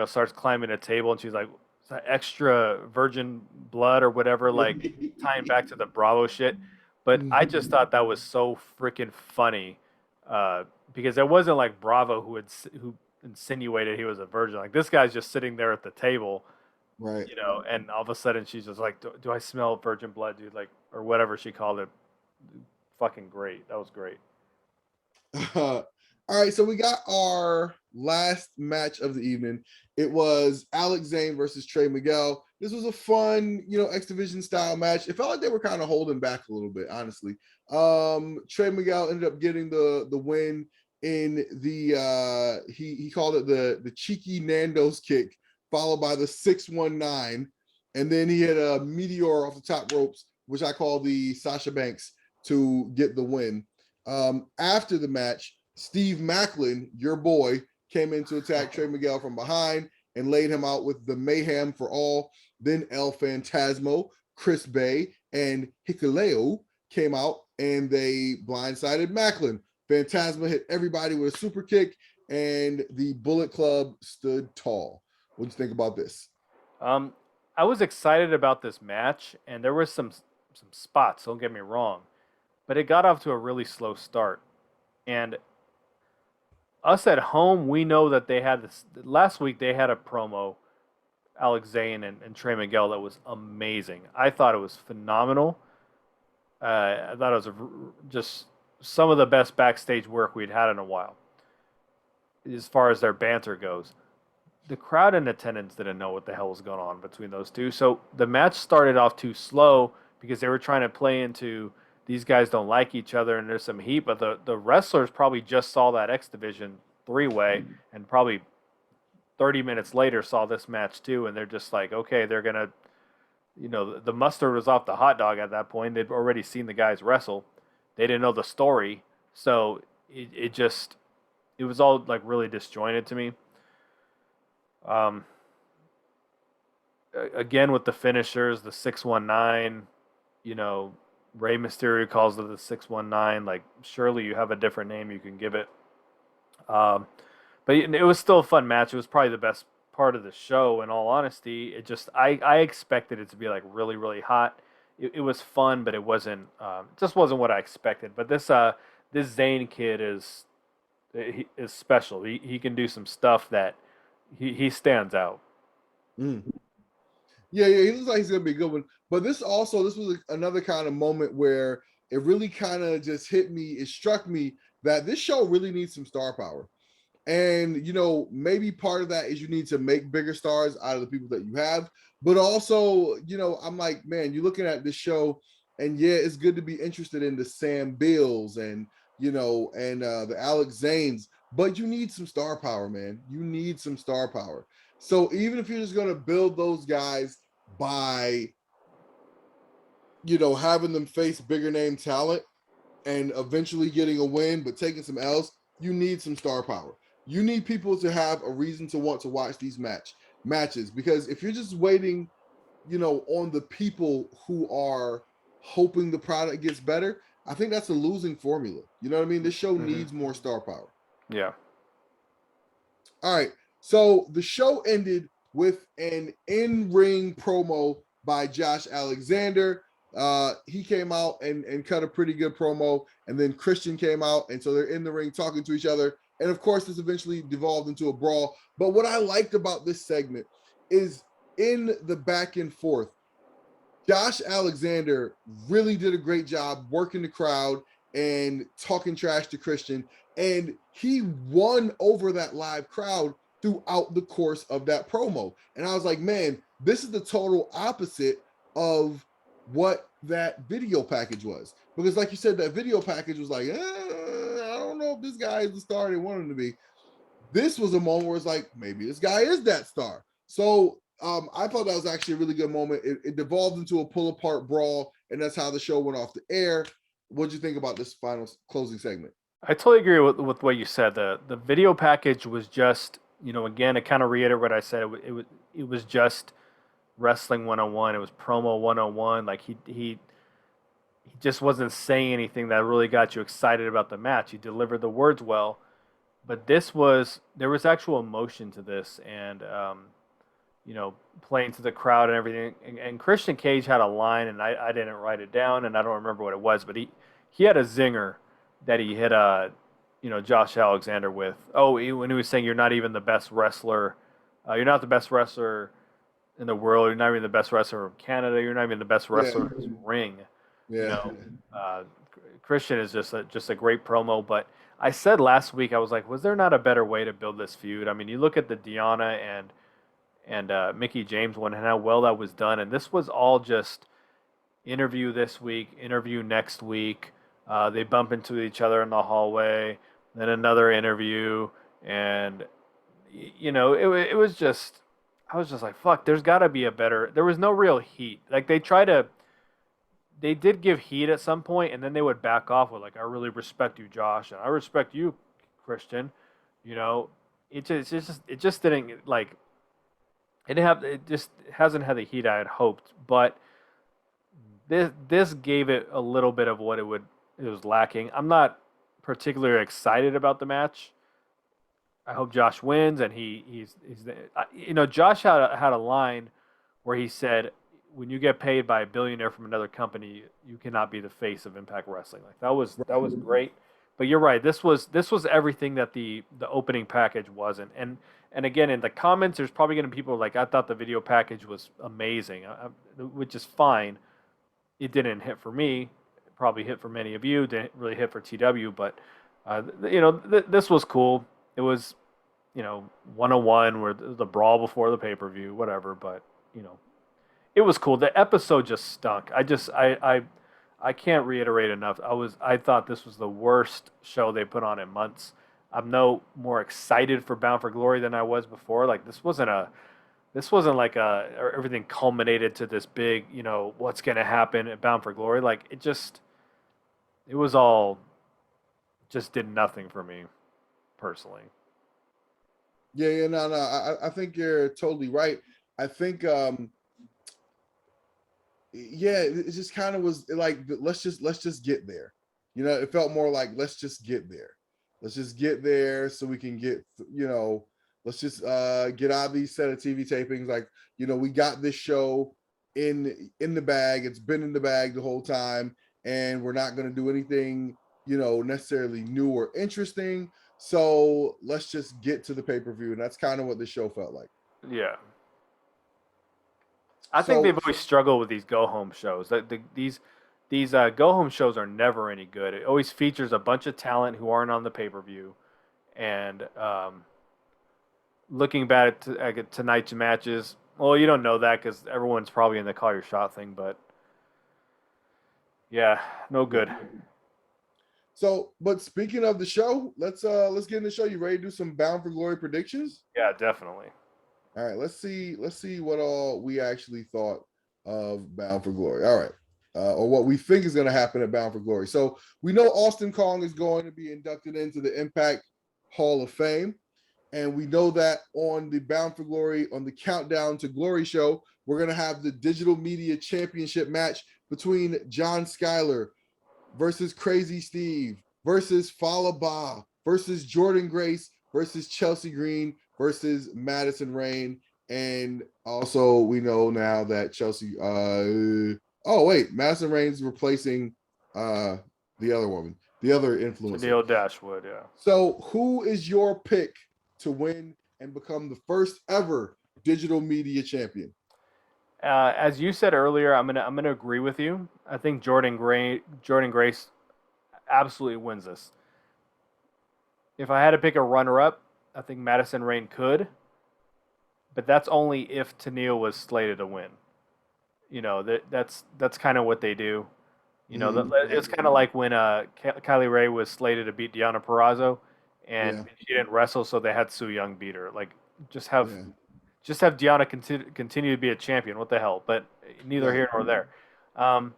starts climbing a table and she's like, "Is that extra virgin blood or whatever," like tying back to the Bravo shit. But I just thought that was so freaking funny because it wasn't like Bravo who insinuated he was a virgin. Like this guy's just sitting there at the table, Right. and all of a sudden she's just like, do I smell virgin blood, dude? Like, or whatever she called it. Fucking great. That was great. All right, so we got our last match of the evening. It was Alex Zayne versus Trey Miguel. This was a fun, X Division style match. It felt like they were kind of holding back a little bit, honestly. Trey Miguel ended up getting the win in the he called it the cheeky Nando's kick, followed by the 619, and then he had a meteor off the top ropes, which I call the Sasha Banks, to get the win. After the match, Steve Macklin, your boy, came in to attack Trey Miguel from behind and laid him out with the Mayhem for All. Then El Phantasmo, Chris Bay, and Hikuleo came out and they blindsided Macklin. Phantasma hit everybody with a super kick, and the Bullet Club stood tall. What do you think about this? Um, I was excited about this match, and there was some spots. Don't get me wrong, but it got off to a really slow start. And us at home, we know that they had this last week. They had a promo, Alex Zayne and Trey Miguel, that was amazing. I thought it was phenomenal. I thought it was just some of the best backstage work we'd had in a while, as far as their banter goes. The crowd in attendance didn't know what the hell was going on between those two. So the match started off too slow because they were trying to play into these guys don't like each other and there's some heat, but the wrestlers probably just saw that X Division three-way and probably 30 minutes later saw this match too, and they're just like, okay, they're going to, the mustard was off the hot dog at that point. They'd already seen the guys wrestle. They didn't know the story. So it was all like really disjointed to me. Um, Again with the finishers, the 619, Rey Mysterio calls it the 619. Like, surely you have a different name you can give it. But it was still a fun match. It was probably the best part of the show. In all honesty, it just I expected it to be like really really hot. It was fun, but it wasn't. Just wasn't what I expected. But this Zane kid is special. He can do some stuff that he stands out. Mm. Yeah, he looks like he's gonna be a good one. But this was another kind of moment where it really kind of just hit me. It struck me that this show really needs some star power. And maybe part of that is you need to make bigger stars out of the people that you have. But also, I'm like, man, you're looking at this show, and yeah, it's good to be interested in the Sam Bills and the Alex Zanes, but you need some star power, man. You need some star power. So even if you're just gonna build those guys by having them face bigger name talent and eventually getting a win, but taking some L's, you need some star power. You need people to have a reason to want to watch these matches, because if you're just waiting, on the people who are hoping the product gets better, I think that's a losing formula. You know what I mean? This show Mm-hmm. needs more star power. Yeah. All right. So the show ended with an in-ring promo by Josh Alexander. he came out and cut a pretty good promo, and then Christian came out, and so they're in the ring talking to each other, and of course this eventually devolved into a brawl. But what I liked about this segment is in the back and forth, Josh Alexander really did a great job working the crowd and talking trash to Christian, and he won over that live crowd throughout the course of that promo. And I was like, man, this is the total opposite of what that video package was. Because like you said, that video package was like, I don't know if this guy is the star they want him to be. This was a moment where it's like, maybe this guy is that star. So I thought that was actually a really good moment. It devolved into a pull apart brawl, and that's how the show went off the air. What do you think about this final closing segment? I totally agree with what you said. The video package was just, again, to kind of reiterate what I said, it was just wrestling 101. It was promo 101. Like he just wasn't saying anything that really got you excited about the match. He delivered the words well, but there was actual emotion to this, and playing to the crowd and everything. And Christian Cage had a line, and I didn't write it down, and I don't remember what it was, but he had a zinger that he hit Josh Alexander with. When he was saying you're not even the best wrestler, you're not the best wrestler in the world. You're not even the best wrestler of Canada. You're not even the best wrestler in this ring. Yeah. Christian is just a great promo. But I said last week, I was like, was there not a better way to build this feud? I mean, you look at the Deanna and Mickey James one and how well that was done, and this was all just interview this week, interview next week. They bump into each other in the hallway, then another interview, and it was just, I was just like, fuck, there's got to be a better. There was no real heat. Like they did give heat at some point, and then they would back off with like, I really respect you, Josh, and I respect you, Christian. It just didn't like. It just hasn't had the heat I had hoped, but this gave it a little bit of what it was lacking. I'm not particularly excited about the match. I hope Josh wins, and Josh had a line where he said, "When you get paid by a billionaire from another company, you cannot be the face of Impact Wrestling." Like that was great. But you're right. This was everything that the opening package wasn't. And again, in the comments, there's probably going to be people like, I thought the video package was amazing, which is fine. It didn't hit for me. It probably hit for many of you. Didn't really hit for TW, but this was cool. It was 101 where the brawl before the pay-per-view, whatever. But it was cool. The episode just stunk. I can't reiterate enough. I thought this was the worst show they put on in months. I'm no more excited for Bound for Glory than I was before. Like this wasn't like everything culminated to this big, what's going to happen at Bound for Glory. Like it was all just did nothing for me personally. Yeah, no. I think you're totally right. I think it just kind of was like, let's just get there. It felt more like, let's just get there. Let's just get there so we can get, let's just get out of these set of TV tapings. Like, we got this show in the bag. It's been in the bag the whole time, and we're not going to do anything, necessarily new or interesting. So let's just get to the pay-per-view. And that's kind of what the show felt like. Yeah. I think they've always struggled with these go-home shows. These go-home shows are never any good. It always features a bunch of talent who aren't on the pay-per-view. And looking back at tonight's matches, well, you don't know that because everyone's probably in the call your shot thing. But yeah, no good. So, but speaking of the show, let's get in the show. You ready to do some Bound for Glory predictions? Yeah, definitely. All right, let's see what all we actually thought of Bound for Glory. All right. Or what we think is going to happen at Bound for Glory. So we know Austin Kong is going to be inducted into the Impact Hall of Fame. And we know that on the Bound for Glory, on the Countdown to Glory show, we're going to have the Digital Media Championship match between John Schuyler versus Crazy Steve versus Falaba versus Jordan Grace versus Chelsea Green versus Madison Rain. And also we know now that Chelsea Oh wait, Madison Rain's replacing the other woman, the other influencer. Tennille Dashwood, yeah. So who is your pick to win and become the first ever digital media champion? As you said earlier, I'm gonna agree with you. I think Jordan Grace absolutely wins this. If I had to pick a runner-up, I think Madison Rain could, but that's only if Tennille was slated to win. That's kind of what they do. It's kind of like when Kylie Ray was slated to beat Deonna Purrazzo, and Yeah, she didn't wrestle, so they had Su Young beat her. Like, just have yeah, just have Deonna continue to be a champion. What the hell? But neither right. here nor there. Um,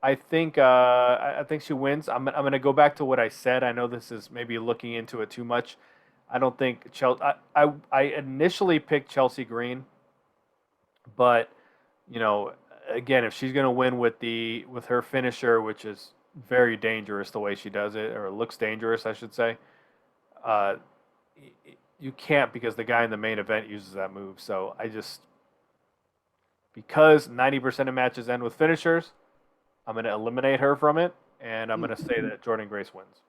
I think she wins. I'm gonna go back to what I said. I know this is maybe looking into it too much. I don't think Chelsea. I initially picked Chelsea Green, but you know, again, if she's gonna win with her finisher, which is very dangerous the way she does it, or looks dangerous, I should say, uh, you can't because the guy in the main event uses that move. So because 90% of matches end with finishers, I'm going to eliminate her from it, and I'm going to say that Jordan Grace wins.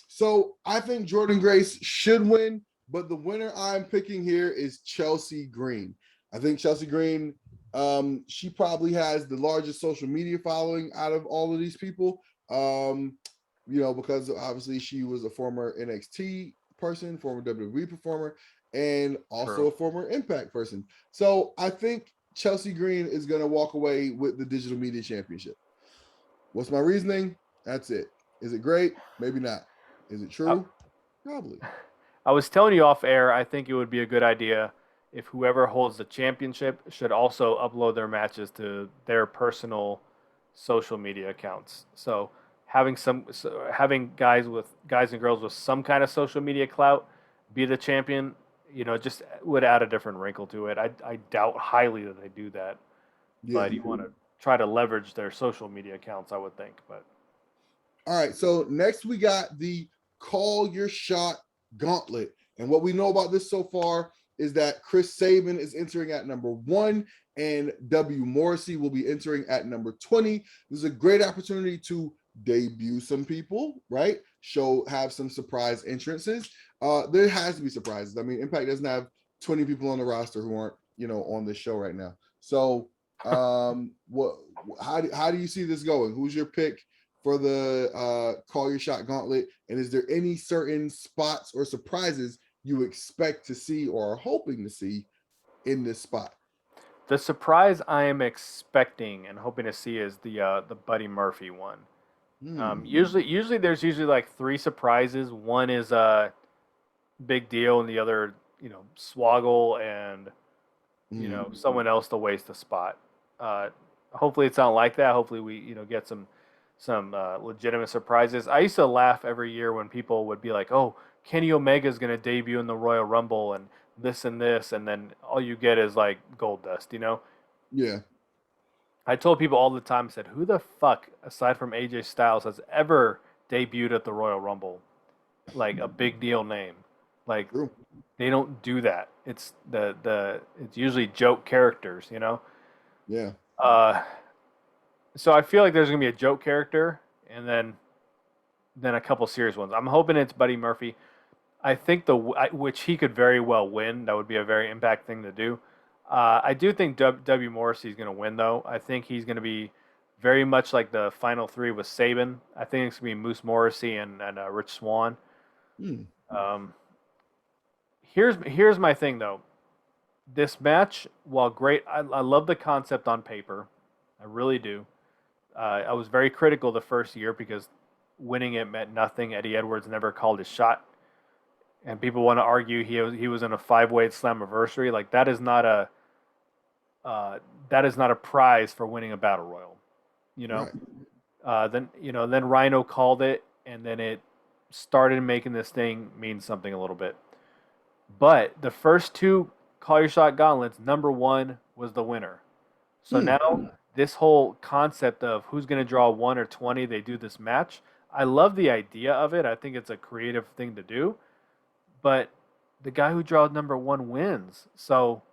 So I think Jordan Grace should win, but the winner I'm picking here is Chelsea Green. I think Chelsea Green, she probably has the largest social media following out of all of these people. Because obviously she was a former NXT person, former WWE performer, and also True. a former Impact person. So I think Chelsea Green is going to walk away with the Digital Media Championship. What's my reasoning? That's it. Is it great? Maybe not. Is it I, true? Probably. I was telling you off air, I think it would be a good idea if whoever holds the championship should also upload their matches to their personal social media accounts. So having guys and girls with some kind of social media clout be the champion, just would add a different wrinkle to it. I doubt highly that they do that, Yeah. but you want to try to leverage their social media accounts, I would think. But All right. So next we got the Call Your Shot Gauntlet. And what we know about this so far is that Chris Sabin is entering at number 1 and W. Morrissey will be entering at number 20. This is a great opportunity to debut some people, right? Have some surprise entrances. There has to be surprises. I mean, Impact doesn't have 20 people on the roster who aren't, on this show right now. So, how do you see this going? Who's your pick for the Call Your Shot Gauntlet? And is there any certain spots or surprises you expect to see or are hoping to see in this spot? the surprise I am expecting and hoping to see is the Buddy Murphy one. Usually there's usually like three surprises. One is a big deal, and the other, swaggle and someone else to waste the spot. Hopefully it's not like that. Hopefully we get some legitimate surprises. I used to laugh every year when people would be like, "Oh, Kenny Omega is going to debut in the Royal Rumble and this," and then all you get is like gold dust. Yeah. I told people all the time, I said, "Who the fuck, aside from AJ Styles, has ever debuted at the Royal Rumble, like a big deal name? Like True. they don't do that. It's it's usually joke characters. Yeah. So I feel like there's gonna be a joke character, and then a couple serious ones. I'm hoping it's Buddy Murphy. I think which he could very well win. That would be a very impact thing to do. I do think W. Morrissey is going to win, though. I think he's going to be very much like the final three with Sabin. I think it's going to be Moose Morrissey and Rich Swann. Hmm. Here's my thing, though. This match, while great, I love the concept on paper. I really do. I was very critical the first year because winning it meant nothing. Eddie Edwards never called his shot, and people want to argue he was in a 5-weight Slammiversary. Like that is not a prize for winning a battle royal. You know. Right. Then Rhino called it, and then it started making this thing mean something a little bit. But the first two Call Your Shot gauntlets, number one was the winner. So now this whole concept of who's going to draw 1 or 20, they do this match. I love the idea of it. I think it's a creative thing to do. But the guy who draws number one wins. So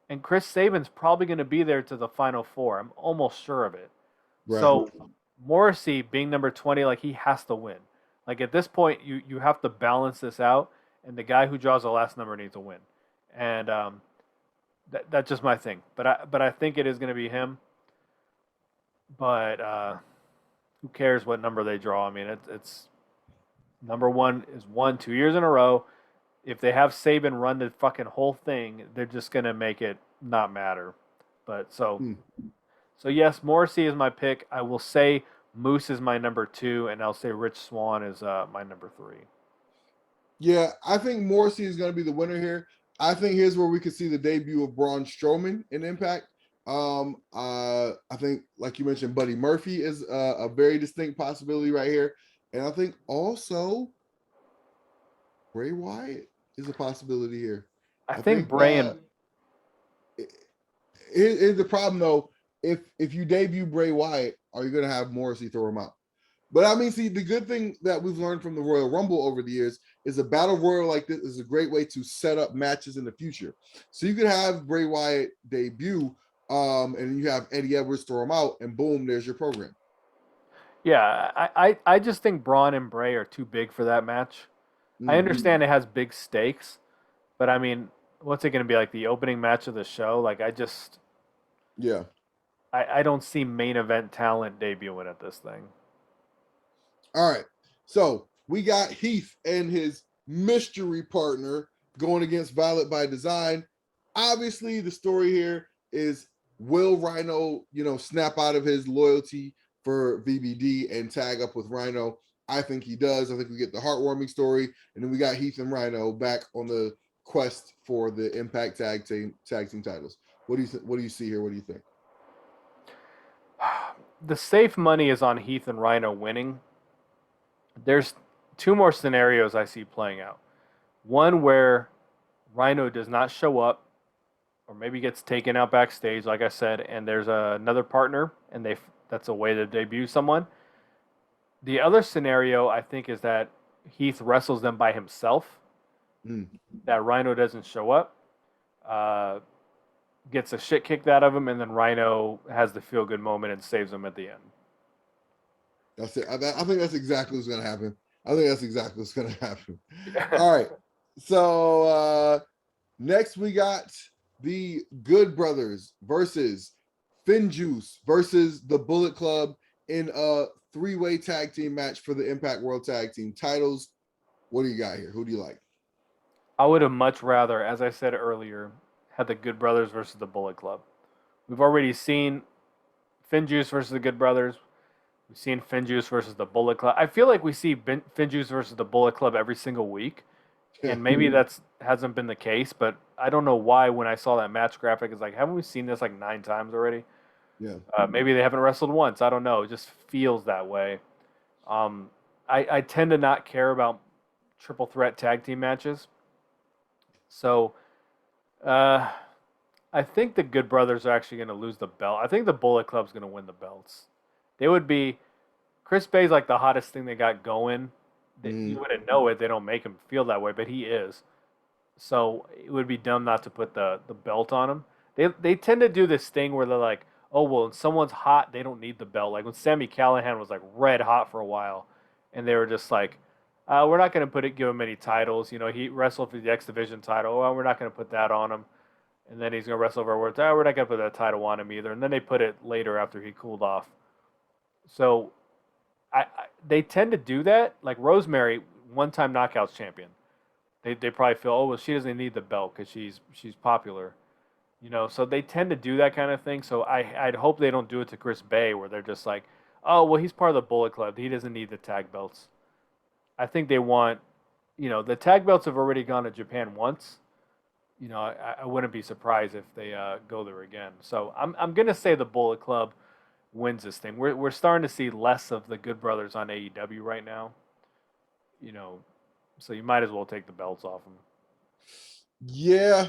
and Chris Sabin's probably going to be there to the final four. I'm almost sure of it. Right. So Morrissey being number 20, like he has to win. Like at this point, you have to balance this out, and the guy who draws the last number needs to win. And that's just my thing. But I think it is going to be him. But who cares what number they draw? I mean, it's number one is won 2 years in a row. If they have Saban run the fucking whole thing, they're just going to make it not matter. But so yes, Morrissey is my pick. I will say Moose is my number 2, and I'll say Rich Swann is my number 3. Yeah, I think Morrissey is going to be the winner here. I think here's where we could see the debut of Braun Strowman in Impact. I think, like you mentioned, Buddy Murphy is a very distinct possibility right here, and I think also Bray Wyatt is a possibility here. I think Bray and here's the problem though. If you debut Bray Wyatt, are you going to have Morrissey throw him out? But I mean, see, the good thing that we've learned from the Royal Rumble over the years is a battle royal like this is a great way to set up matches in the future. So you could have Bray Wyatt debut, and you have Eddie Edwards throw him out, and boom, there's your program. yeah, I just think Braun and Bray are too big for that match. I understand it has big stakes, but I mean, what's it going to be like the opening match of the show? Like Yeah. I don't see main event talent debuting at this thing. All right. So we got Heath and his mystery partner going against Violet by Design. Obviously, the story here is, will Rhino, snap out of his loyalty for VBD and tag up with Rhino? I think he does. I think we get the heartwarming story, and then we got Heath and Rhino back on the quest for the Impact tag team titles. What do you see here? What do you think? The safe money is on Heath and Rhino winning. There's 2 more scenarios I see playing out. One where Rhino does not show up, or maybe gets taken out backstage, like I said, and there's another partner, and that's a way to debut someone. The other scenario I think is that Heath wrestles them by himself, that Rhino doesn't show up, gets a shit kicked out of him, and then Rhino has the feel good moment and saves him at the end. That's it. I think that's exactly what's going to happen. All right. So next we got the Good Brothers versus Finjuice versus the Bullet Club in a 3-way tag team match for the Impact World Tag Team titles. What do you got here? Who do you like? I would have much rather, as I said earlier, had the Good Brothers versus the Bullet Club. We've already seen Finjuice versus the Good Brothers. We've seen Finjuice versus the Bullet Club. I feel like we see Finjuice versus the Bullet Club every single week, and maybe that's hasn't been the case. But I don't know why. When I saw that match graphic, it's like, haven't we seen this like 9 times already? Yeah. Maybe they haven't wrestled once. I don't know. It just feels that way. I tend to not care about triple threat tag team matches. So I think the Good Brothers are actually going to lose the belt. I think the Bullet Club's going to win the belts. They would be. Chris Bay's like the hottest thing they got going. You wouldn't know it. They don't make him feel that way, but he is. So it would be dumb not to put the belt on him. They tend to do this thing where they're like, oh, well, when someone's hot, they don't need the belt. Like when Sami Callihan was like red hot for a while, and they were just like, we're not going to give him any titles. He wrestled for the X Division title. Well, we're not going to put that on him. And then he's going to wrestle for words. We're not going to put that title on him either. And then they put it later after he cooled off. So they tend to do that. Like Rosemary, one-time Knockouts champion. They probably feel, oh, well, she doesn't need the belt because she's popular. So they tend to do that kind of thing. So I'd hope they don't do it to Chris Bay where they're just like, oh, well, he's part of the Bullet Club. He doesn't need the tag belts. I think they want, the tag belts have already gone to Japan once. I wouldn't be surprised if they go there again. So I'm going to say the Bullet Club wins this thing. We're starting to see less of the Good Brothers on AEW right now. So you might as well take the belts off them. Yeah.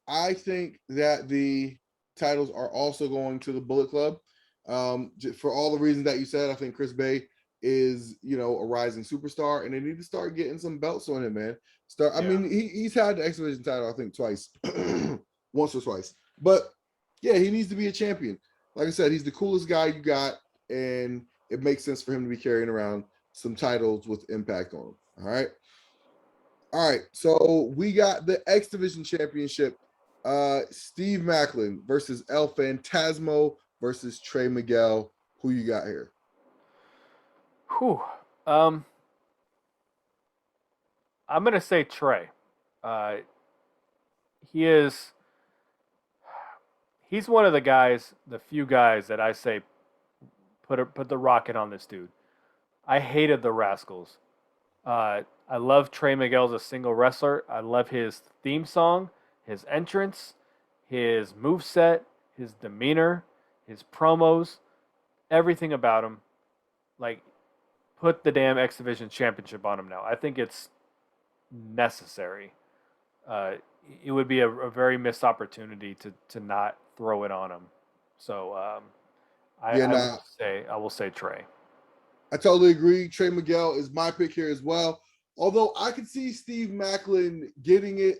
I think that the titles are also going to the Bullet Club. For all the reasons that you said, I think Chris Bay is, a rising superstar, and they need to start getting some belts on him, man. I mean, he's had the X Division title, I think, twice. once or twice. But yeah, he needs to be a champion. Like I said, he's the coolest guy you got, and it makes sense for him to be carrying around some titles with impact on him. All right. All right. So we got the X Division Championship. Steve Macklin versus El Phantasmo versus Trey Miguel. Who you got here? Whew. I'm gonna say Trey. Uh, he is. He's one of the guys, the few guys that I say put the rocket on this dude. I hated the Rascals. I love Trey Miguel as a single wrestler. I love his theme song, his entrance, his move set, his demeanor, his promos, everything about him. Like, put the damn X Division Championship on him now. I think it's necessary. Uh, it would be a very missed opportunity to not throw it on him. So I will say Trey. I totally agree. Trey Miguel is my pick here as well. Although I could see Steve Macklin getting it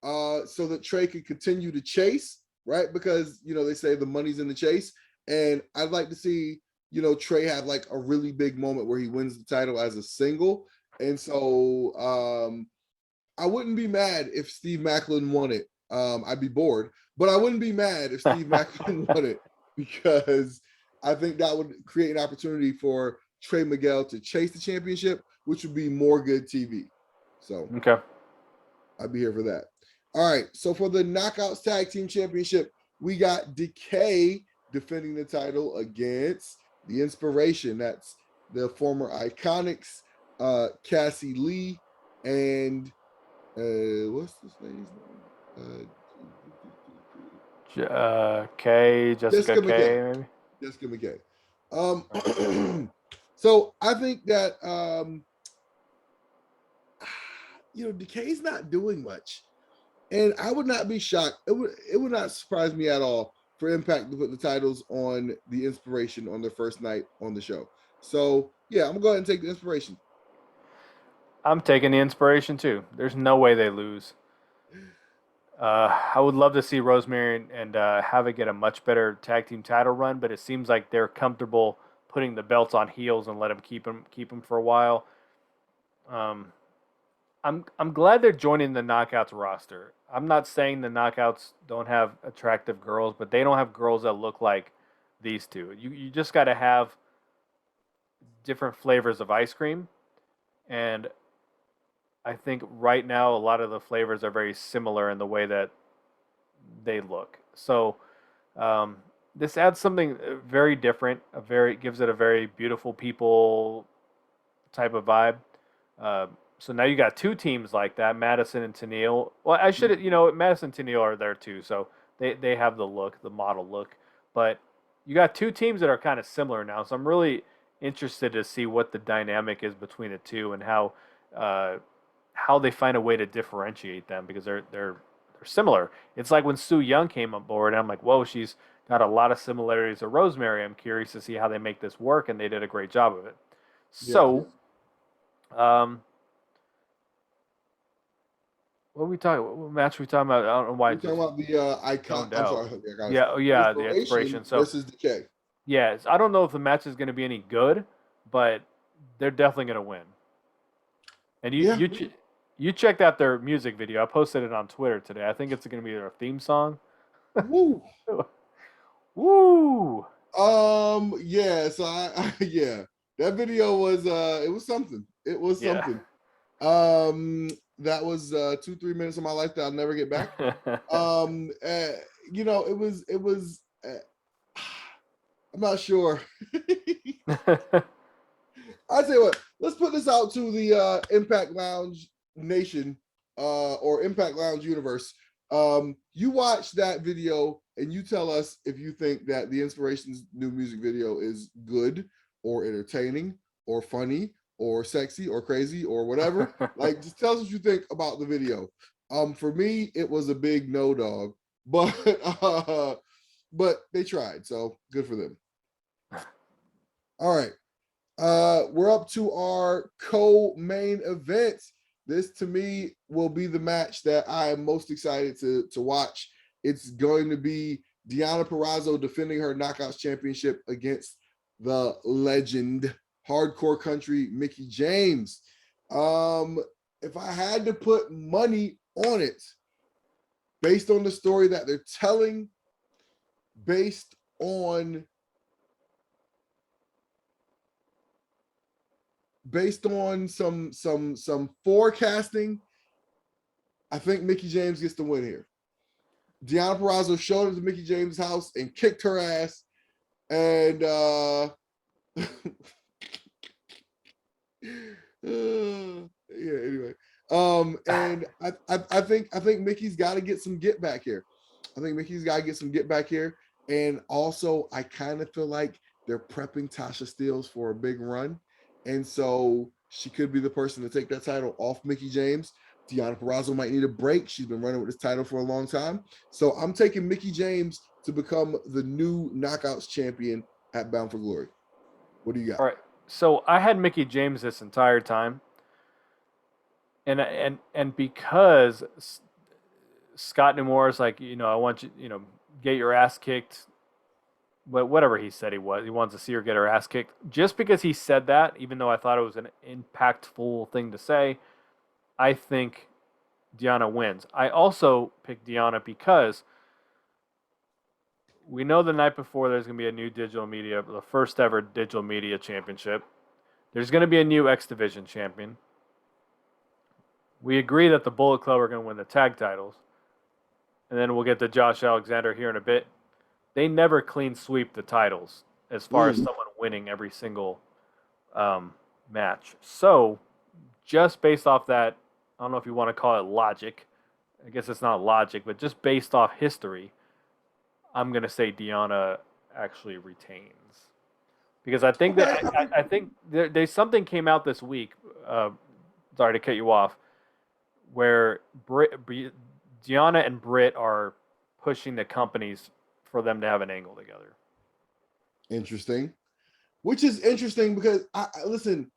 so that Trey could continue to chase, right? Because, they say the money's in the chase. And I'd like to see, Trey have like a really big moment where he wins the title as a single. And so I wouldn't be mad if Steve Macklin won it. I'd be bored, but I wouldn't be mad if Steve Macklin won it, because I think that would create an opportunity for Trey Miguel to chase the championship, which would be more good TV. So okay, I'd be here for that. All right. So for the Knockouts Tag Team Championship, we got Decay defending the title against the Inspiration. That's the former Iconics, Cassie Lee, and what's this lady's name? Jessica K, maybe. Jessica McKay. So I think that Decay's not doing much, and I would not be shocked. It would not surprise me at all for Impact to put the titles on the Inspiration on their first night on the show. So yeah, I'm gonna go ahead and take the Inspiration. I'm taking the Inspiration too. There's no way they lose. I would love to see Rosemary and have it get a much better tag team title run, but it seems like they're comfortable putting the belts on heels and let them keep them for a while. I'm glad they're joining the Knockouts roster. I'm not saying the Knockouts don't have attractive girls, but they don't have girls that look like these two. You just got to have different flavors of ice cream, and I think right now a lot of the flavors are very similar in the way that they look. So this adds something very different. Gives it a very beautiful people type of vibe. So now you got two teams like that, Madison and Tennille. Well, I should, Madison and Tennille are there too, so they have the look, the model look. But you got two teams that are kind of similar now, so I'm really interested to see what the dynamic is between the two and how they find a way to differentiate them, because they're similar. It's like when Sue Young came on board, and I'm like, whoa, she's got a lot of similarities to Rosemary. I'm curious to see how they make this work, and they did a great job of it. So, what match are we talking about? I don't know why. We're talking about the icon. I'm sorry. The Inspiration. So versus Decay. Yes, I don't know if the match is going to be any good, but they're definitely going to win. And you checked out their music video. I posted it on Twitter today. I think it's going to be their theme song. Woo. Woo. Yeah. So that video was it was something. It was something. That was 2-3 minutes of my life that I'll never get back. It was. I'm not sure. I tell you what, let's put this out to the Impact Lounge Nation or Impact Lounge universe. You watch that video and you tell us if you think that the Inspiration's new music video is good or entertaining or funny or sexy or crazy or whatever. Like, just tell us what you think about the video. For me, it was a big no, dog, but they tried, so good for them. All right. We're up to our co-main event. This, to me, will be the match that I am most excited to watch. it's going to be Deonna Purrazzo defending her Knockouts Championship against the legend, hardcore country, Mickie James. If I had to put money on it, based on the story that they're telling, based on some forecasting, I think Mickie James gets the win here. Deonna Purrazzo showed up to Mickie James' house and kicked her ass, and yeah, anyway. And I think Mickey's got to get some get back here. I think Mickey's got to get some get back here. And also, I kind of feel like they're prepping Tasha Steelz for a big run. And so she could be the person to take that title off Mickie James. Deonna Purrazzo might need a break. She's been running with this title for a long time. So I'm taking Mickie James to become the new Knockouts champion at Bound for Glory. What do you got? All right. So I had Mickie James this entire time. And because Scott D'Amore is like, I want you, get your ass kicked. Whatever he said he wants to see her get her ass kicked. Just because he said that, even though I thought it was an impactful thing to say, I think Deonna wins. I also picked Deonna because we know the night before there's going to be a new the first ever digital media championship. There's going to be a new X Division champion. We agree that the Bullet Club are going to win the tag titles. And then we'll get to Josh Alexander here in a bit. They never clean sweep the titles as far as someone winning every single match. So, just based off that, I don't know if you want to call it logic. I guess it's not logic, but just based off history, I'm going to say Deonna actually retains. Because I think I think there's something came out this week. Sorry to cut you off. Where Deonna and Britt are pushing the companies for them to have an angle together. Interesting. Which is interesting because, listen,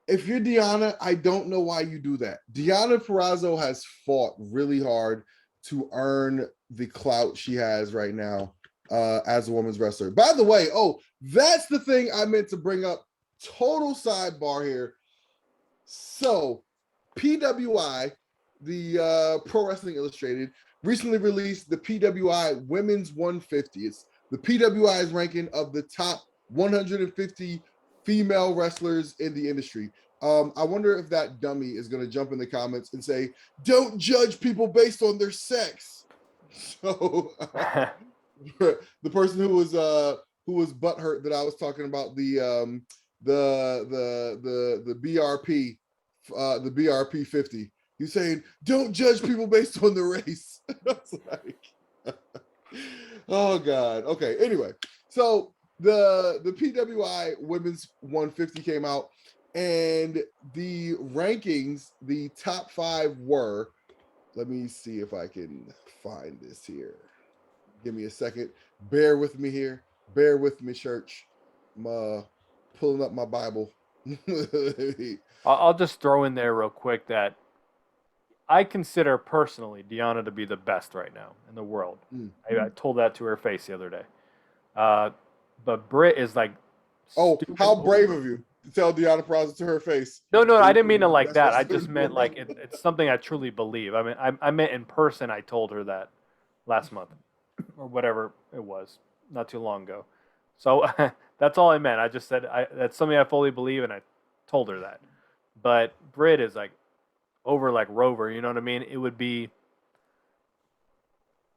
if you're Deonna, I don't know why you do that. Deonna Purrazzo has fought really hard to earn the clout she has right now as a women's wrestler. By the way, that's the thing I meant to bring up. Total sidebar here. So, PWI, the Pro Wrestling Illustrated, recently released the PWI Women's 150. It's the PWI's ranking of the top 150 female wrestlers in the industry. I wonder if that dummy is going to jump in the comments and say, "Don't judge people based on their sex." So the person who was butthurt that I was talking about the BRP the BRP 50. He's saying, "Don't judge people based on the race." It's like, oh God. Okay. Anyway, so the PWI Women's 150 came out, and the rankings, the top 5 were. Let me see if I can find this here. Give me a second. Bear with me here. Bear with me, church. I'm pulling up my Bible. I'll just throw in there real quick that I consider personally Deonna to be the best right now in the world. I told that to her face the other day. But Britt is like... Oh, how brave of you to tell Deonna Purrazzo to her face. No, I didn't mean it like that. I just meant like it's something I truly believe. I mean, I meant in person I told her that last month or whatever it was, not too long ago. So that's all I meant. I just said that's something I fully believe, and I told her that. But Britt is like over like Rover, you know what I mean? It would be.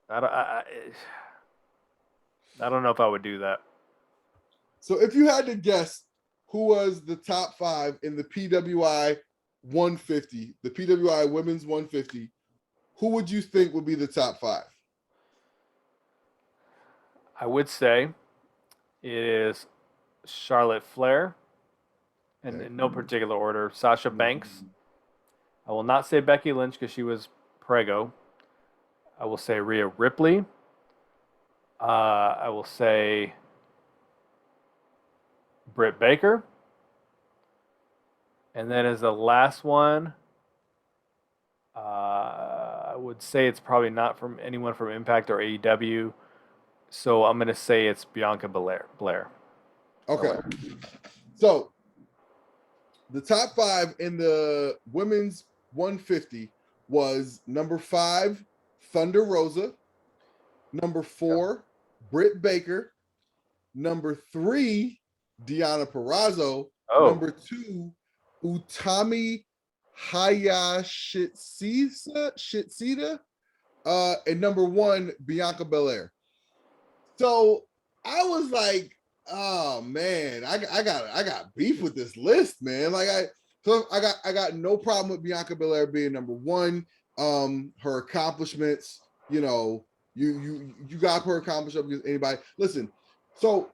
I don't know if I would do that. So if you had to guess who was the top 5 in the PWI 150, the PWI Women's 150, who would you think would be the top 5? I would say it is Charlotte Flair, and in no particular order, Sasha Banks. I will not say Becky Lynch because she was prego. I will say Rhea Ripley. I will say Britt Baker. And then as the last one, I would say it's probably not from anyone from Impact or AEW. So I'm gonna say it's Bianca Belair. Okay. So the top 5 in the women's 150 was number 5, Thunder Rosa, number 4, Britt Baker, number 3, Deonna Purrazzo, number 2, Utami Hayashitsida, and number 1, Bianca Belair. So I was like, oh man, I got beef with this list, man. Like I got no problem with Bianca Belair being number 1. Her accomplishments, you know, you got her accomplishments against anybody. Listen, so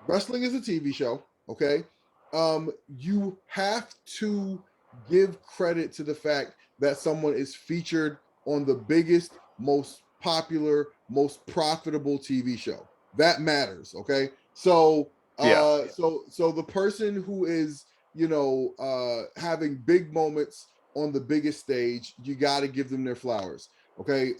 wrestling is a TV show, okay? You have to give credit to the fact that someone is featured on the biggest, most popular, most profitable TV show. That matters, okay? So so the person who is, you know, having big moments on the biggest stage, you got to give them their flowers, okay?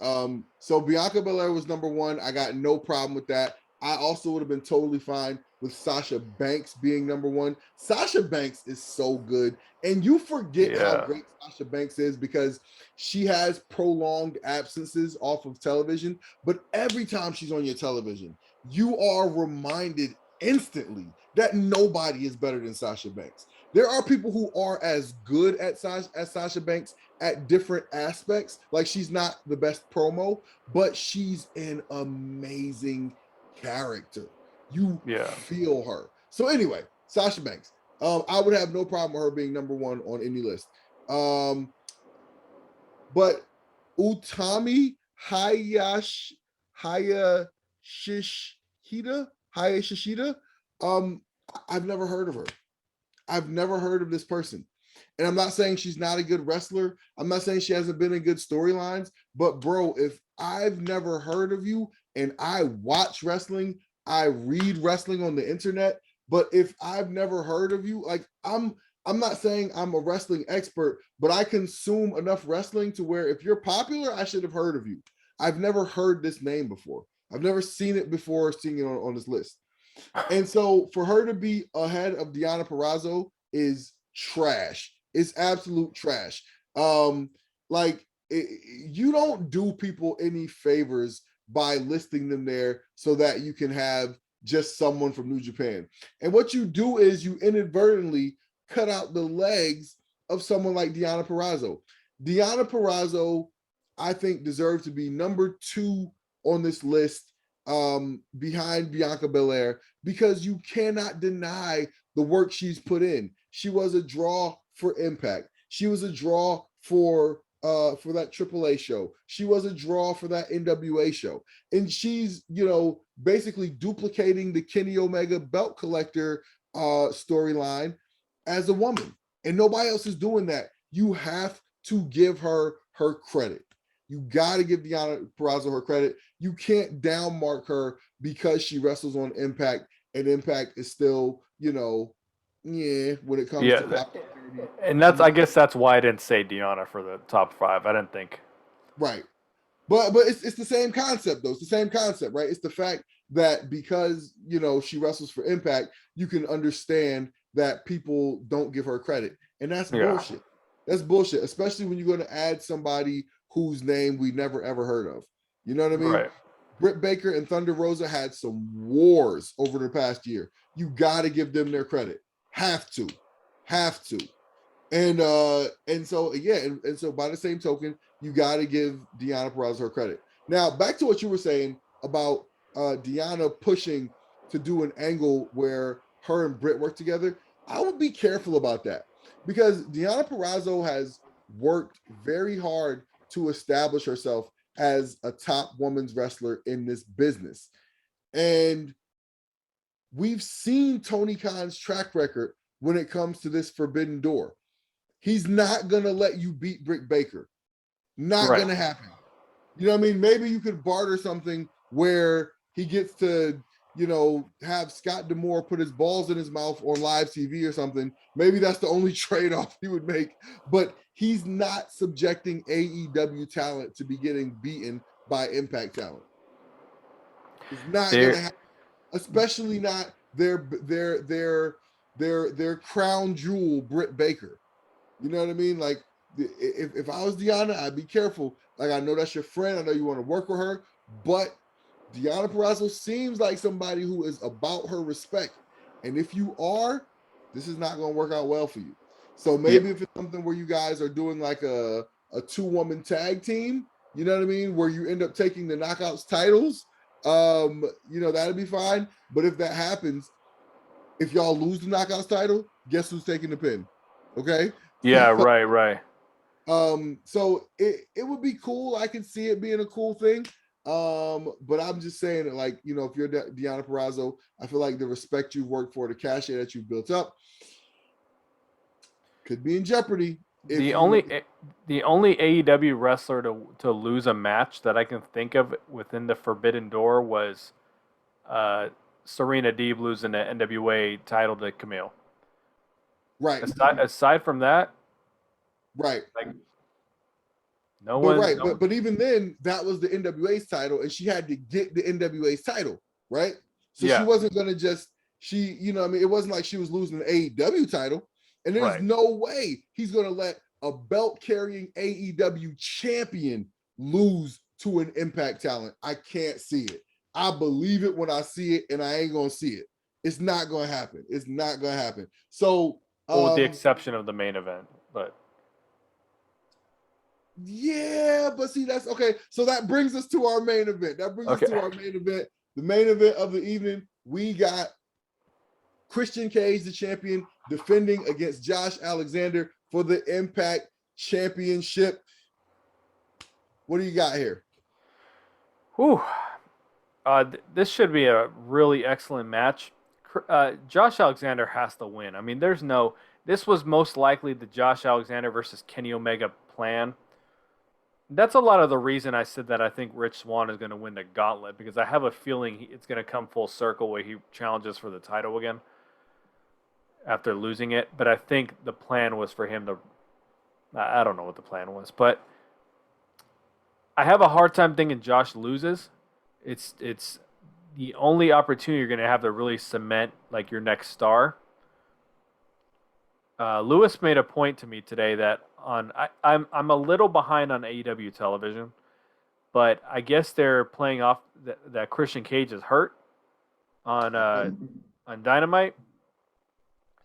So Bianca Belair was number 1. I got no problem with that. I also would have been totally fine with Sasha Banks being number 1. Sasha Banks is so good, and you forget how great Sasha Banks is because she has prolonged absences off of television, but every time she's on your television, you are reminded instantly that nobody is better than Sasha Banks. There are people who are as good at Sasha Banks at different aspects. Like, she's not the best promo, but she's an amazing character. You feel her. So anyway, Sasha Banks. I would have no problem with her being number 1 on any list. But Utami Hayashishida, I've never heard of her. I've never heard of this person. And I'm not saying she's not a good wrestler. I'm not saying she hasn't been in good storylines. But bro, if I've never heard of you and I watch wrestling, I read wrestling on the internet, but if I've never heard of you, like I'm not saying I'm a wrestling expert, but I consume enough wrestling to where if you're popular, I should have heard of you. I've never heard this name before. I've never seen it before, seeing it on this list. And so for her to be ahead of Deonna Purrazzo is trash. It's absolute trash. You don't do people any favors by listing them there so that you can have just someone from New Japan. And what you do is you inadvertently cut out the legs of someone like Deonna Purrazzo. Deonna Purrazzo, I think, deserves to be number 2 on this list, behind Bianca Belair, because you cannot deny the work she's put in. She was a draw for Impact. She was a draw for that AAA show. She was a draw for that NWA show. And she's, you know, basically duplicating the Kenny Omega belt collector storyline as a woman. And nobody else is doing that. You have to give her her credit. You got to give Deonna Purrazzo her credit. You can't downmark her because she wrestles on Impact, and Impact is still, you know, when it comes to popularity. And I guess that's why I didn't say Deonna for the top 5. I didn't think. Right. But it's the same concept, though. It's the same concept, right? It's the fact that because, you know, she wrestles for Impact, you can understand that people don't give her credit. And that's bullshit. That's bullshit, especially when you're going to add somebody whose name we never ever heard of. You know what I mean? Right. Britt Baker and Thunder Rosa had some wars over the past year. You got to give them their credit. Have to. And so and so by the same token, you got to give Deonna Purrazzo her credit. Now, back to what you were saying about Deonna pushing to do an angle where her and Britt work together. I would be careful about that because Deonna Purrazzo has worked very hard to establish herself as a top women's wrestler in this business. And we've seen Tony Khan's track record when it comes to this forbidden door. He's not going to let you beat Britt Baker. Not going to happen. You know what I mean? Maybe you could barter something where he gets to have Scott D'Amore put his balls in his mouth on live TV or something. Maybe that's the only trade-off he would make, but he's not subjecting AEW talent to be getting beaten by Impact talent. It's not going to happen, especially not their crown jewel, Britt Baker. You know what I mean? Like, if I was Deanna, I'd be careful. Like, I know that's your friend. I know you want to work with her, but Deonna Purrazzo seems like somebody who is about her respect. And if you are, this is not going to work out well for you. So maybe if it's something where you guys are doing like a 2-woman tag team, you know what I mean, where you end up taking the Knockouts titles, that'd be fine. But if that happens, if y'all lose the Knockouts title, guess who's taking the pin? Okay. Yeah, right. So it would be cool. I can see it being a cool thing. But I'm just saying that, like, if you're Deonna Purrazzo, I feel like the respect you've worked for, the cachet that you've built up, could be in jeopardy. The only AEW wrestler to lose a match that I can think of within the Forbidden Door was Serena Deeb losing the NWA title to Camille. Right. Aside from that, right. Like, no one. Right. But even then, that was the NWA's title, and she had to get the NWA's title, right? So she wasn't gonna just it wasn't like she was losing the AEW title. And there's no way he's going to let a belt-carrying AEW champion lose to an Impact talent. I can't see it. I believe it when I see it, and I ain't going to see it. It's not going to happen. It's not going to happen. So, with the exception of the main event, but yeah, but see, that's okay. So that brings us to our main event. The main event of the evening, we got Christian Cage, the champion, defending against Josh Alexander for the Impact Championship. What do you got here? Whew. This should be a really excellent match. Josh Alexander has to win. I mean, this was most likely the Josh Alexander versus Kenny Omega plan. That's a lot of the reason I said that I think Rich Swann is going to win the gauntlet, because I have a feeling it's going to come full circle where he challenges for the title again after losing it. But I think the plan was for him to, I don't know what the plan was, but I have a hard time thinking Josh loses. It's the only opportunity you're going to have to really cement like your next star. Lewis made a point to me today that I'm a little behind on AEW television, but I guess they're playing off that Christian Cage is hurt on Dynamite.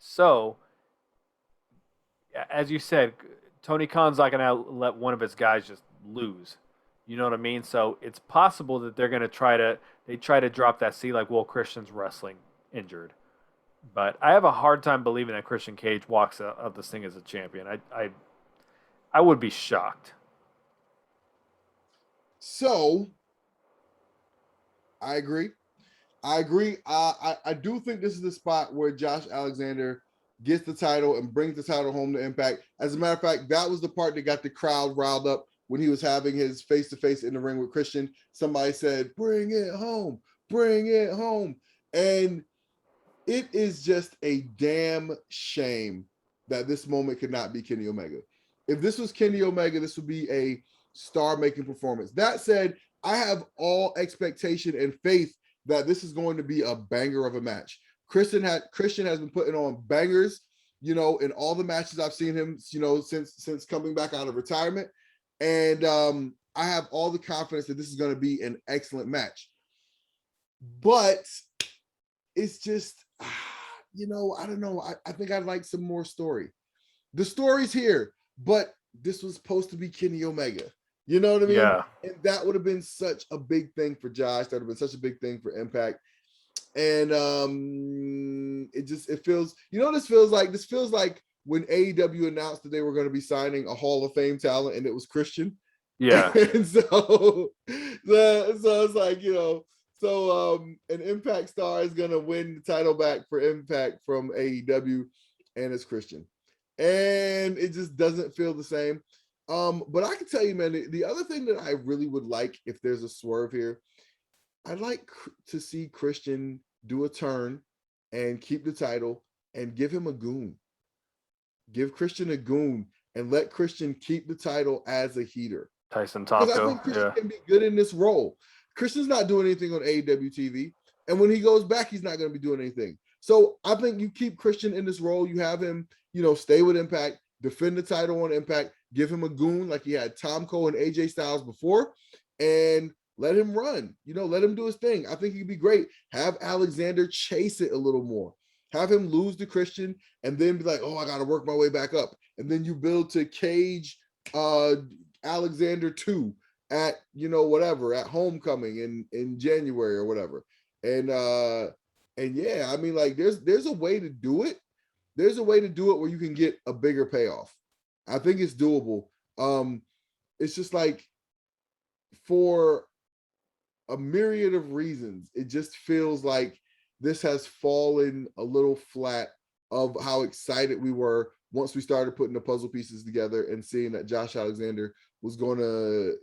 So, as you said, Tony Khan's not going to let one of his guys just lose. You know what I mean? So it's possible that they're going to try to drop that C like, well, Christian's wrestling injured. But I have a hard time believing that Christian Cage walks out of this thing as a champion. I would be shocked. So, I agree. I do think this is the spot where Josh Alexander gets the title and brings the title home to Impact. As a matter of fact, that was the part that got the crowd riled up when he was having his face-to-face in the ring with Christian. Somebody said, "Bring it home, bring it home." And it is just a damn shame that this moment could not be Kenny Omega. If this was Kenny Omega, this would be a star-making performance. That said, I have all expectation and faith that this is going to be a banger of a match. Christian has been putting on bangers, in all the matches I've seen him, since coming back out of retirement. And I have all the confidence that this is going to be an excellent match. But it's just, I don't know. I think I'd like some more story. The story's here, but this was supposed to be Kenny Omega. You know what I mean? Yeah. And that would have been such a big thing for Josh. That would have been such a big thing for Impact. And it feels, this feels like? This feels like when AEW announced that they were going to be signing a Hall of Fame talent, and it was Christian. Yeah. And so it's like, an Impact star is going to win the title back for Impact from AEW, and it's Christian. And it just doesn't feel the same. But I can tell you, man, the other thing that I really would like, if there's a swerve here, I'd like to see Christian do a turn and keep the title and give him a goon. Give Christian a goon and let Christian keep the title as a heater. Tyson Because I Tomko. think Christian can be good in this role. Christian's not doing anything on AEW TV. And when he goes back, he's not going to be doing anything. So I think you keep Christian in this role. You have him, stay with Impact, defend the title on Impact, give him a goon like he had Tomko and AJ Styles before, and let him run. Let him do his thing. I think he'd be great. Have Alexander chase it a little more. Have him lose to Christian and then be like, oh, I got to work my way back up. And then you build to cage Alexander 2 at whatever, at homecoming in January or whatever. And yeah, I mean, like there's a way to do it. There's a way to do it where you can get a bigger payoff. I think it's doable. It's just like for a myriad of reasons, it just feels like this has fallen a little flat of how excited we were once we started putting the puzzle pieces together and seeing that Josh Alexander was going to,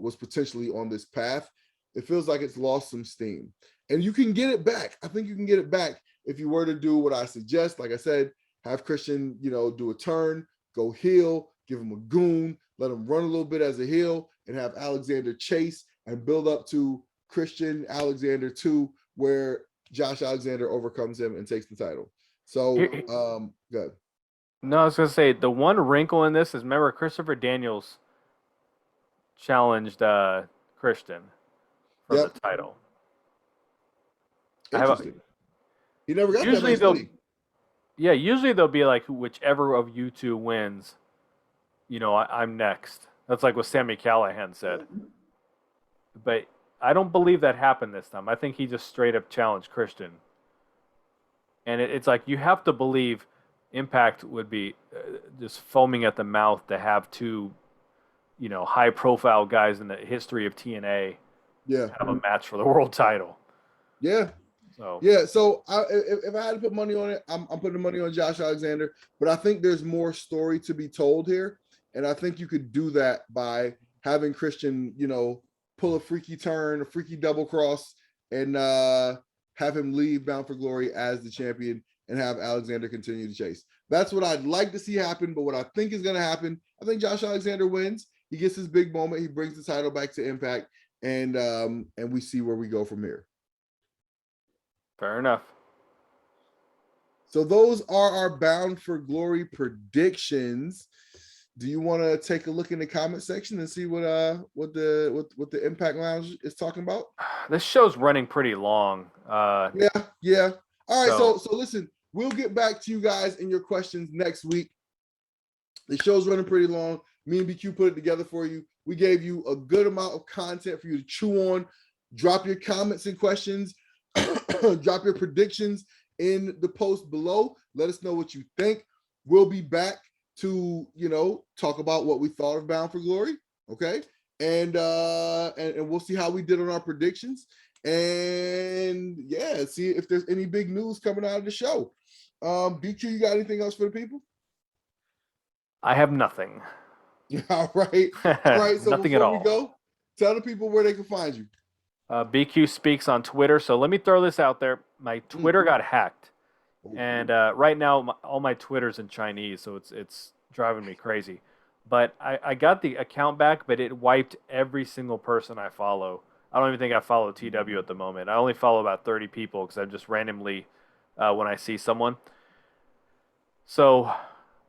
was potentially on this path. It feels like it's lost some steam. And you can get it back. I think you can get it back if you were to do what I suggest. Like I said, have Christian, do a turn, go heel, give him a goon, let him run a little bit as a heel, and have Alexander chase and build up to Christian Alexander 2, where Josh Alexander overcomes him and takes the title. So, good. No, I was going to say, the one wrinkle in this is, remember, Christopher Daniels challenged Christian for the title. Interesting. He never got usually that match, Yeah, usually they'll be like, whichever of you two wins, I'm next. That's like what Sami Callihan said. But I don't believe that happened this time. I think he just straight up challenged Christian. And it's like you have to believe Impact would be just foaming at the mouth to have two, high-profile guys in the history of TNA have a match for the world title. Yeah. So if I had to put money on it, I'm putting money on Josh Alexander. But I think there's more story to be told here, and I think you could do that by having Christian, pull a freaky turn, a freaky double cross, and have him leave Bound for Glory as the champion and have Alexander continue to chase. That's what I'd like to see happen. But what I think is going to happen, I think Josh Alexander wins. He gets his big moment. He brings the title back to Impact, and we see where we go from here. Fair enough. So those are our Bound for Glory predictions. Do you want to take a look in the comment section and see what the Impact Lounge is talking about? This show's running pretty long. Yeah. All right, so listen, we'll get back to you guys and your questions next week. The show's running pretty long. Me and BQ put it together for you. We gave you a good amount of content for you to chew on. Drop your comments and questions. Drop your predictions in the post below. Let us know what you think. We'll be back to talk about what we thought of Bound for Glory. Okay. And we'll see how we did on our predictions. And yeah, see if there's any big news coming out of the show. BQ, you got anything else for the people? I have nothing. All right. So nothing at all. We go, tell the people where they can find you. BQ Speaks on Twitter. So let me throw this out there. My Twitter got hacked. And right now, all my Twitter's in Chinese, so it's driving me crazy. But I got the account back, but it wiped every single person I follow. I don't even think I follow TW at the moment. I only follow about 30 people because I just randomly, when I see someone. So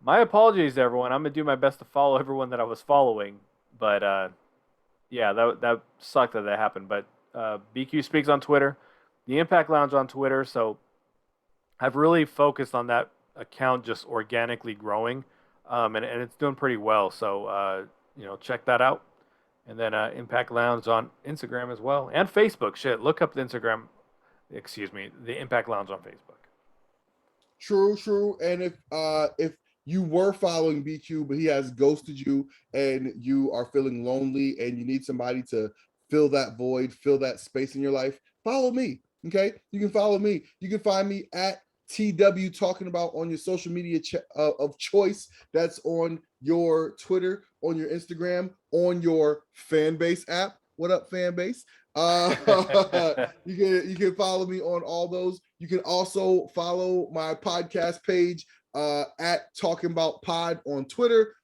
my apologies to everyone. I'm going to do my best to follow everyone that I was following. But yeah, that sucked that happened. But BQ Speaks on Twitter, the Impact Lounge on Twitter. So I've really focused on that account just organically growing, and it's doing pretty well. So, check that out. And then Impact Lounge on Instagram as well. And Facebook. Look up the Impact Lounge on Facebook. True. And if you were following BQ, but he has ghosted you and you are feeling lonely and you need somebody to fill that void, fill that space in your life, follow me. Okay, you can follow me. You can find me at TW Talking About on your social media of choice. That's on your Twitter, on your Instagram, on your fan base app. What up, fan base? You can follow me on all those. You can also follow my podcast page at Talking About Pod on Twitter.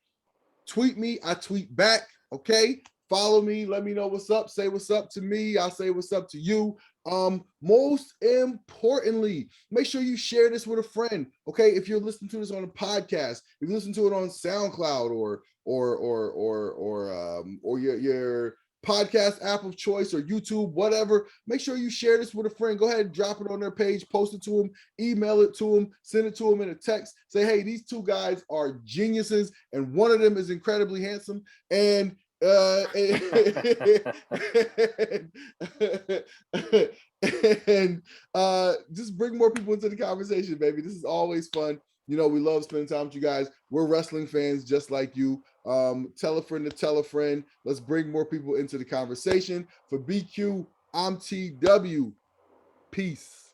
Tweet me, I tweet back. Okay, follow me, let me know what's up, say what's up to me, I'll say what's up to you. Most importantly, make sure you share this with a friend. Okay, if you're listening to this on a podcast, if you listen to it on SoundCloud or your podcast app of choice or YouTube, whatever, make sure you share this with a friend. Go ahead and drop it on their page, post it to them, email it to them, send it to them in a text. Say, hey, these two guys are geniuses, and one of them is incredibly handsome. And just bring more people into the conversation, baby. This is always fun. You know, we love spending time with you guys. We're wrestling fans just like you. Tell a friend to tell a friend. Let's bring more people into the conversation. For BQ, I'm TW. Peace.